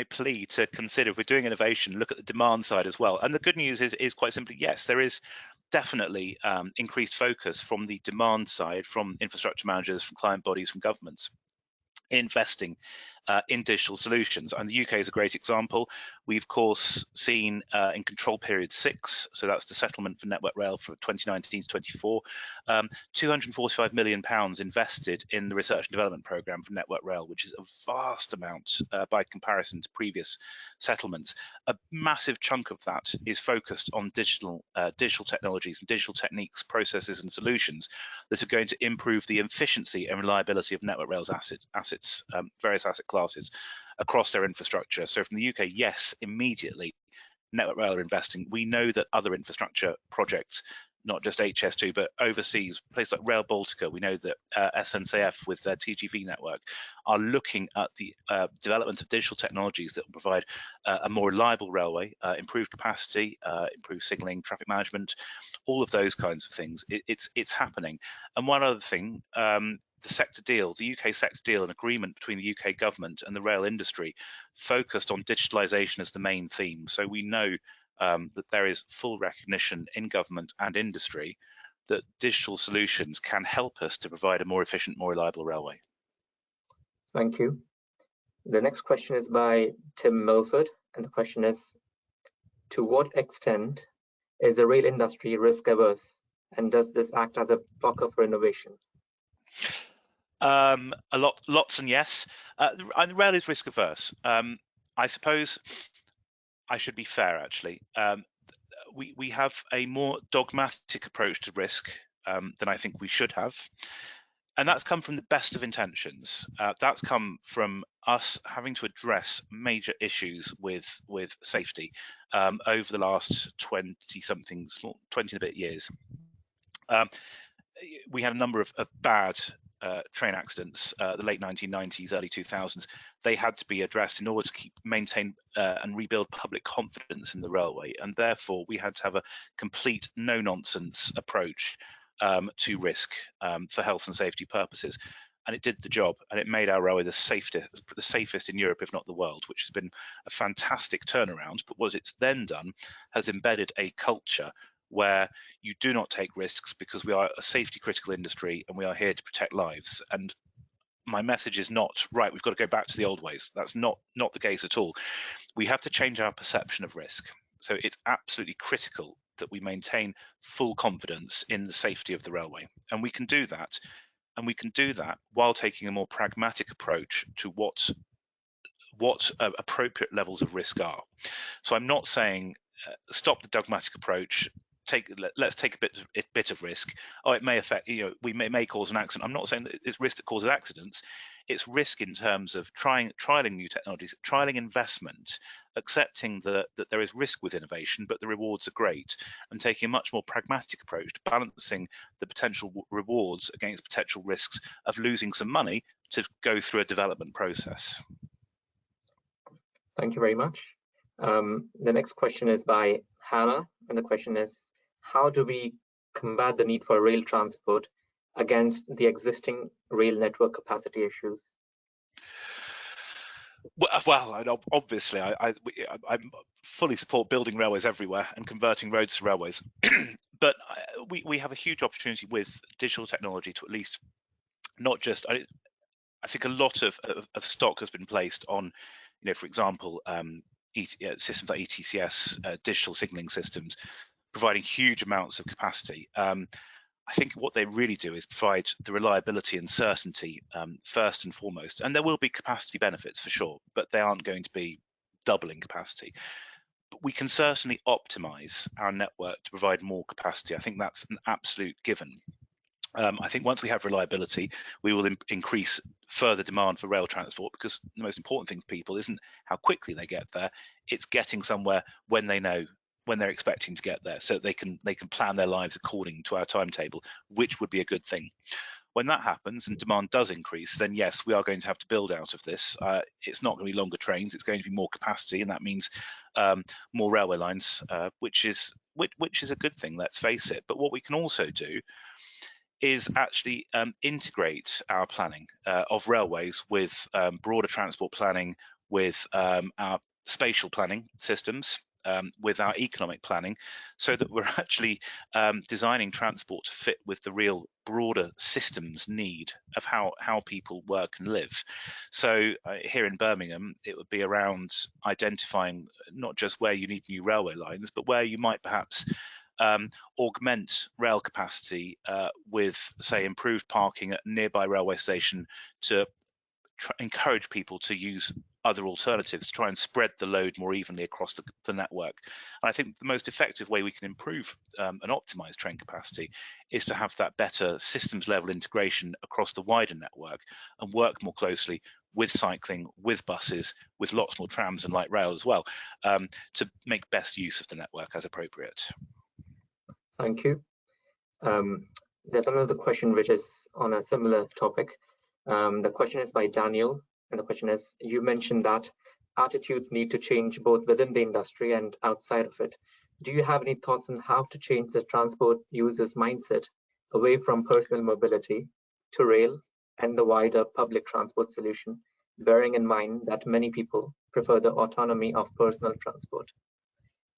plea to consider, if we're doing innovation, look at the demand side as well. And the good news is quite simply, yes, there is definitely increased focus from the demand side, from infrastructure managers, from client bodies, from governments, investing in digital solutions, and the UK is a great example. We've of course seen in control period 6, so that's the settlement for Network Rail for 2019 to 24, £245 million invested in the research and development programme for Network Rail, which is a vast amount by comparison to previous settlements. A massive chunk of that is focused on digital technologies and digital techniques, processes and solutions that are going to improve the efficiency and reliability of Network Rail's assets, various asset classes across their infrastructure. So from the UK, yes, immediately Network Rail are investing. We know that other infrastructure projects, not just HS2, but overseas, places like Rail Baltica, we know that SNCF with their TGV network are looking at the development of digital technologies that will provide a more reliable railway, improved capacity, improved signalling, traffic management, all of those kinds of things. It's happening. And one other thing, the sector deal, the UK sector deal, an agreement between the UK government and the rail industry focused on digitalisation as the main theme. So we know that there is full recognition in government and industry that digital solutions can help us to provide a more efficient, more reliable railway. Thank you. The next question is by Tim Milford, and the question is, to what extent is the rail industry risk averse, and does this act as a blocker for innovation? Lots and yes. The rail is risk averse. I suppose I should be fair, actually. We have a more dogmatic approach to risk than I think we should have. And that's come from the best of intentions. That's come from us having to address major issues with safety over the last 20 and a bit years. We had a number of bad train accidents, the late 1990s, early 2000s. They had to be addressed in order to maintain and rebuild public confidence in the railway, and therefore we had to have a complete no-nonsense approach to risk for health and safety purposes. And it did the job, and it made our railway the safest in Europe, if not the world, which has been a fantastic turnaround. But what it's then done has embedded a culture where you do not take risks, because we are a safety critical industry and we are here to protect lives. And my message is not, right, we've got to go back to the old ways. That's not the case at all. We have to change our perception of risk. So it's absolutely critical that we maintain full confidence in the safety of the railway. And we can do that. And we can do that while taking a more pragmatic approach to what appropriate levels of risk are. So I'm not saying stop the dogmatic approach. Let's take a bit of risk. Oh, it may affect, we may cause an accident. I'm not saying that it's risk that causes accidents. It's risk in terms of trialing new technologies, trialing investment, accepting that there is risk with innovation, but the rewards are great, and taking a much more pragmatic approach to balancing the potential rewards against potential risks of losing some money to go through a development process. Thank you very much. The next question is by Hannah, and the question is, how do we combat the need for rail transport against the existing rail network capacity issues? Well, obviously, I fully support building railways everywhere and converting roads to railways. But we have a huge opportunity with digital technology to at least not just, I think a lot of stock has been placed on, for example, systems like ETCS, digital signalling systems, providing huge amounts of capacity. I think what they really do is provide the reliability and certainty first and foremost. And there will be capacity benefits for sure, but they aren't going to be doubling capacity. But we can certainly optimize our network to provide more capacity. I think that's an absolute given. I think once we have reliability, we will increase further demand for rail transport, because the most important thing for people isn't how quickly they get there, it's getting somewhere when they know when they're expecting to get there, so they can plan their lives according to our timetable, which would be a good thing. When that happens and demand does increase, then yes, we are going to have to build out of this. It's not going to be longer trains, it's going to be more capacity, and that means more railway lines, which is a good thing, let's face it. But what we can also do is actually integrate our planning of railways with broader transport planning, with our spatial planning systems, with our economic planning, so that we're actually designing transport to fit with the real broader systems need of how people work and live. So here in Birmingham, it would be around identifying not just where you need new railway lines, but where you might perhaps augment rail capacity with, say, improved parking at a nearby railway station to encourage people to use other alternatives to try and spread the load more evenly across the network. And I think the most effective way we can improve and optimize train capacity is to have that better systems level integration across the wider network and work more closely with cycling, with buses, with lots more trams and light rail as well, to make best use of the network as appropriate. Thank you. There's another question which is on a similar topic. The question is by Daniel, and the question is, you mentioned that attitudes need to change both within the industry and outside of it. Do you have any thoughts on how to change the transport users' mindset away from personal mobility to rail and the wider public transport solution, bearing in mind that many people prefer the autonomy of personal transport?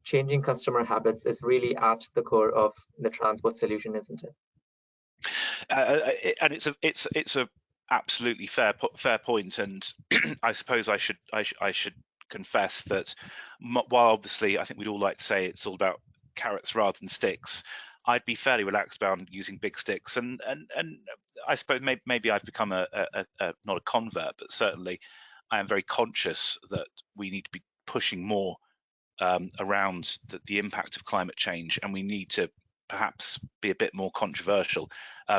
Changing customer habits is really at the core of the transport solution, isn't it? And it's a absolutely fair point, and I suppose I should confess that while obviously I think we'd all like to say it's all about carrots rather than sticks, I'd be fairly relaxed about using big sticks, and I suppose maybe I've become a not a convert, but certainly I am very conscious that we need to be pushing more around the impact of climate change, and we need to perhaps be a bit more controversial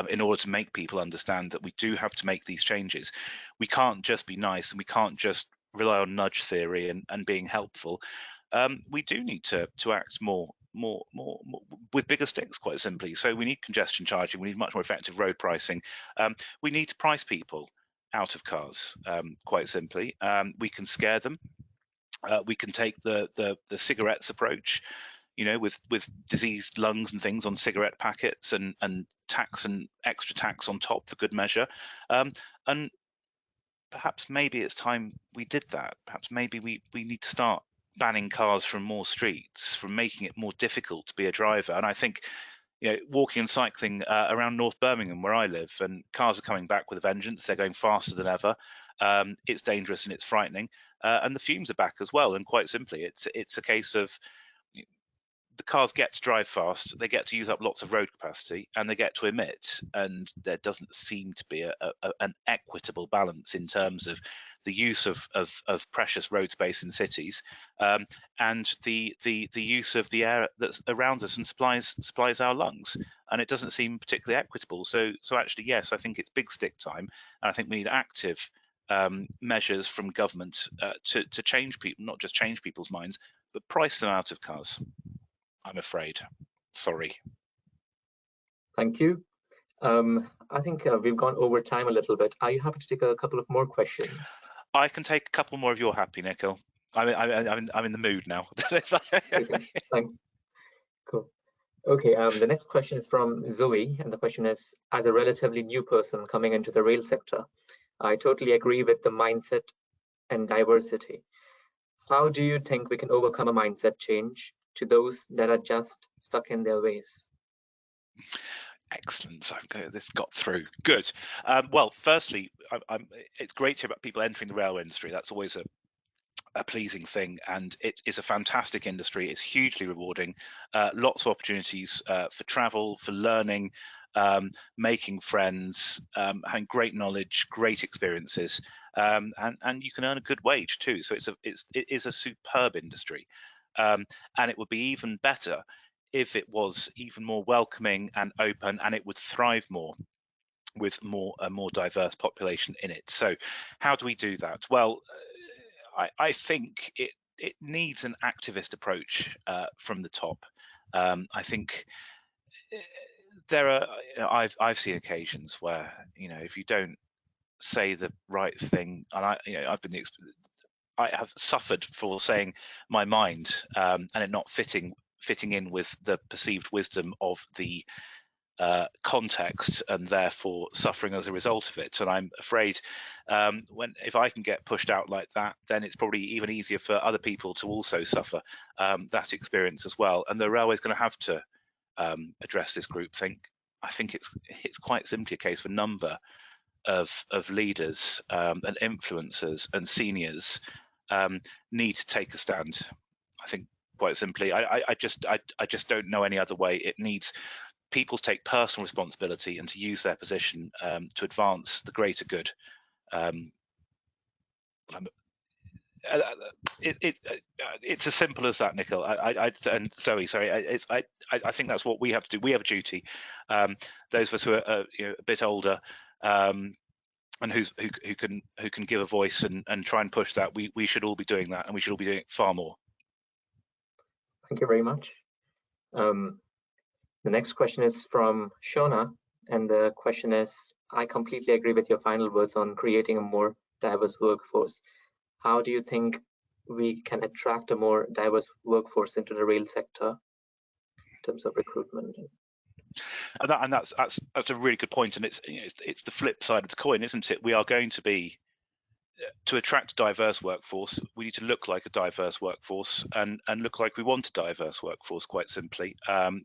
in order to make people understand that we do have to make these changes. We can't just be nice, and we can't just rely on nudge theory and being helpful. We do need to act more with bigger sticks, quite simply. So we need congestion charging, we need much more effective road pricing. We need to price people out of cars, quite simply. We can scare them. We can take the cigarettes approach, you know, with diseased lungs and things on cigarette packets, and tax and extra tax on top for good measure. And perhaps maybe it's time we did that. Perhaps maybe we need to start banning cars from more streets, from making it more difficult to be a driver. And I think, you know, walking and cycling around North Birmingham, where I live, and cars are coming back with a vengeance. They're going faster than ever. It's dangerous and it's frightening, and the fumes are back as well. And quite simply, it's a case of the cars get to drive fast, they get to use up lots of road capacity, and they get to emit, and there doesn't seem to be an equitable balance in terms of the use of precious road space in cities, and the use of the air that's around us and supplies our lungs, and it doesn't seem particularly equitable. So actually, yes, I think it's big stick time, and I think we need active measures from government to change people, not just change people's minds, but price them out of cars, I'm afraid. Sorry. Thank you. I think we've gone over time a little bit. Are you happy to take a couple of more questions? I can take a couple more if you're happy, Nikhil. I'm in the mood now. Okay, thanks. Cool. Okay, the next question is from Zoe, and the question is, as a relatively new person coming into the rail sector, I totally agree with the mindset and diversity. How do you think we can overcome a mindset change to those that are just stuck in their ways? Excellent. So this got through. Good. Well, firstly, it's great to hear about people entering the railway industry. That's always a pleasing thing, and it is a fantastic industry. It's hugely rewarding. Lots of opportunities for travel, for learning, making friends, having great knowledge, great experiences, and you can earn a good wage too. So it is a superb industry, and it would be even better if it was even more welcoming and open, and it would thrive more with a more diverse population in it. So how do we do that? Well, I think it needs an activist approach from the top. I think there are, I've seen occasions where, you know, if you don't say the right thing, and I have suffered for saying my mind and it not fitting in with the perceived wisdom of the context and therefore suffering as a result of it. And I'm afraid if I can get pushed out like that, then it's probably even easier for other people to also suffer that experience as well. And the railway is going to have to address this groupthink. I think it's quite simply a case for a number of leaders and influencers and seniors need to take a stand. I think quite simply, I just don't know any other way. It needs people to take personal responsibility and to use their position to advance the greater good. It's as simple as that, Nicole. And Zoe, sorry. I think that's what we have to do. We have a duty. Those of us who are a bit older and who can give a voice and try and push that, we should all be doing that, and we should all be doing it far more. Thank you very much. The next question is from Shona, and the question is, I completely agree with your final words on creating a more diverse workforce. How do you think we can attract a more diverse workforce into the rail sector in terms of recruitment? And that's a really good point, and it's the flip side of the coin, isn't it? We are going to be, to attract a diverse workforce, we need to look like a diverse workforce and look like we want a diverse workforce, quite simply.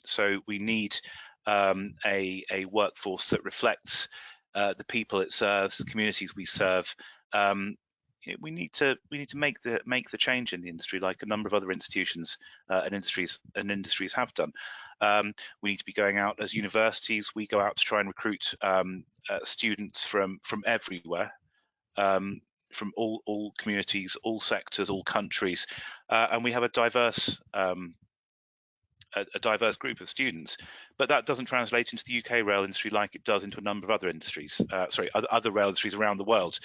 So we need a workforce that reflects the people it serves, the communities we serve. We need to make the change in the industry, like a number of other institutions and industries have done. We need to be going out as universities. We go out to try and recruit students from everywhere. From all communities, all sectors, all countries, and we have a diverse group of students. But that doesn't translate into the UK rail industry like it does into a number of other industries, other rail industries around the world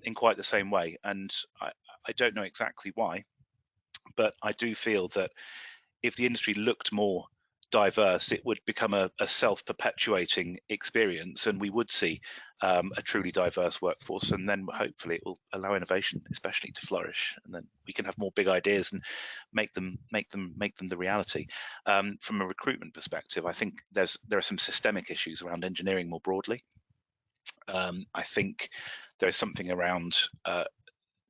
in quite the same way. And I don't know exactly why, but I do feel that if the industry looked more diverse, it would become a self-perpetuating experience, and we would see a truly diverse workforce, and then hopefully it will allow innovation especially to flourish, and then we can have more big ideas and make them the reality. From a recruitment perspective, I think there are some systemic issues around engineering more broadly. I think there is something around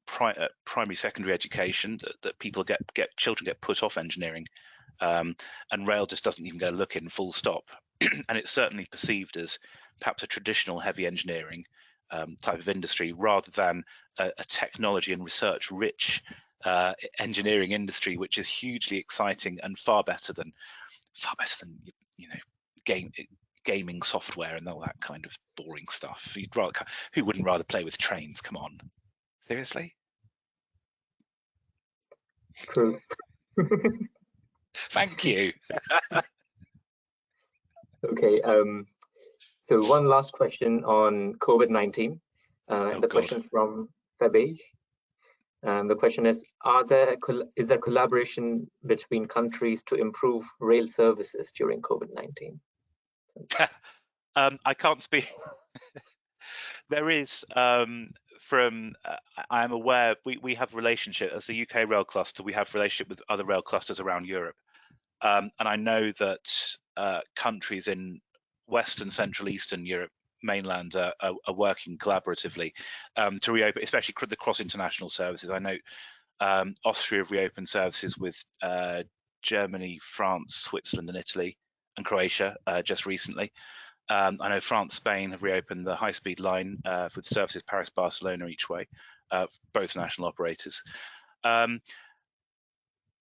primary secondary education that people children get put off engineering, and rail just doesn't even go look in, full stop. And it's certainly perceived as perhaps a traditional heavy engineering type of industry, rather than a technology and research rich engineering industry, which is hugely exciting and far better than gaming software and all that kind of boring stuff. Who wouldn't rather play with trains? Come on, seriously? True. Thank you. Okay, so one last question on COVID-19. The question from Fabey. The question is, is there collaboration between countries to improve rail services during COVID-19? I can't speak. There is, I'm aware, we have relationship as the UK rail cluster. We have relationship with other rail clusters around Europe. And I know that countries in Western, Central, Eastern Europe mainland are working collaboratively to reopen, especially the cross-international services. I know Austria have reopened services with Germany, France, Switzerland and Italy and Croatia just recently. I know France, Spain have reopened the high-speed line with services Paris-Barcelona each way, both national operators.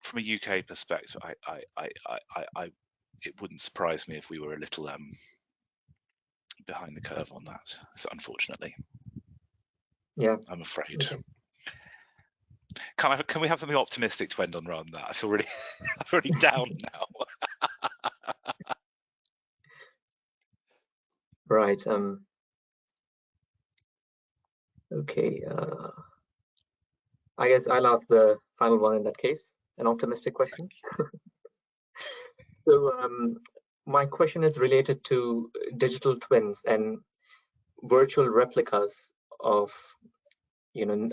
From a UK perspective, it wouldn't surprise me if we were a little behind the curve on that, unfortunately. Yeah, I'm afraid. Okay. Can we have something optimistic to end on rather than that? I feel really, I'm really down now. Right. Okay. I guess I'll ask the final one in that case. An optimistic question. So my question is related to digital twins and virtual replicas of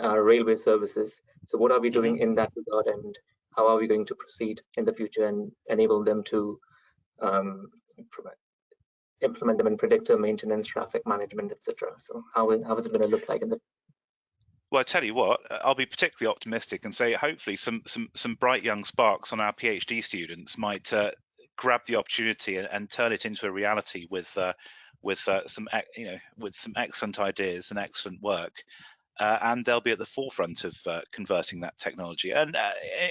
our railway services. So what are we doing in that regard, and how are we going to proceed in the future and enable them to implement them in predictive maintenance, traffic management, etc. So how is it going to look like in the Well, I tell you what, I'll be particularly optimistic and say hopefully some bright young sparks on our PhD students might grab the opportunity and turn it into a reality with some excellent ideas and excellent work. And they'll be at the forefront of converting that technology. And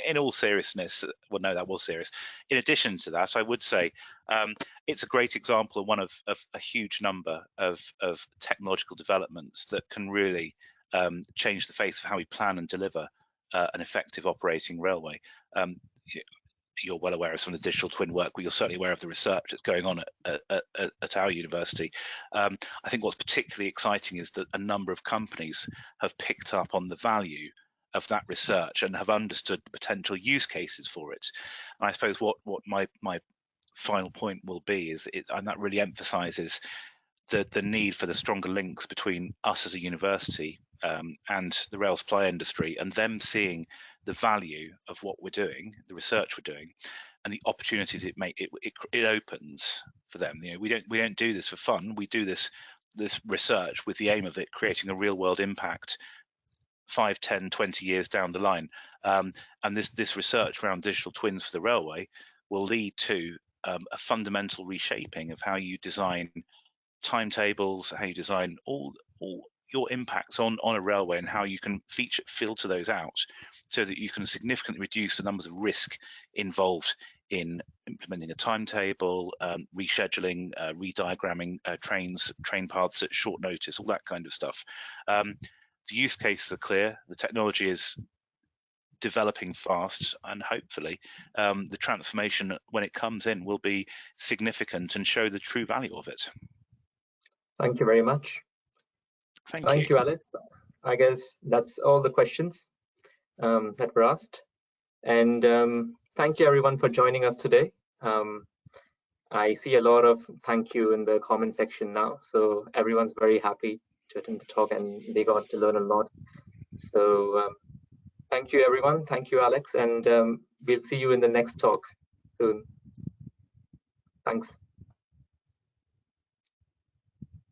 in all seriousness, well, no, that was serious. In addition to that, I would say it's a great example of one of a huge number of technological developments that can really change the face of how we plan and deliver an effective operating railway. You're well aware of some of the digital twin work, but you're certainly aware of the research that's going on at our university. I think what's particularly exciting is that a number of companies have picked up on the value of that research and have understood the potential use cases for it. And I suppose what my final point will be is, and that really emphasises the need for the stronger links between us as a university and the rail supply industry, and them seeing the value of what we're doing, the research we're doing, and the opportunities it opens for them. You know, we don't do this for fun. We do this research with the aim of it creating a real world impact 5, 10, 20 years down the line. And this research around digital twins for the railway will lead to a fundamental reshaping of how you design timetables, how you design all your impacts on a railway, and how you can filter those out so that you can significantly reduce the numbers of risk involved in implementing a timetable, rescheduling, rediagramming train paths at short notice, all that kind of stuff. The use cases are clear, the technology is developing fast, and hopefully the transformation when it comes in will be significant and show the true value of it. Thank you very much. Thank you, Alex. I guess that's all the questions that were asked. And thank you everyone for joining us today. I see a lot of thank you in the comment section now. So everyone's very happy to attend the talk and they got to learn a lot. So thank you everyone. Thank you, Alex. And we'll see you in the next talk soon. Thanks.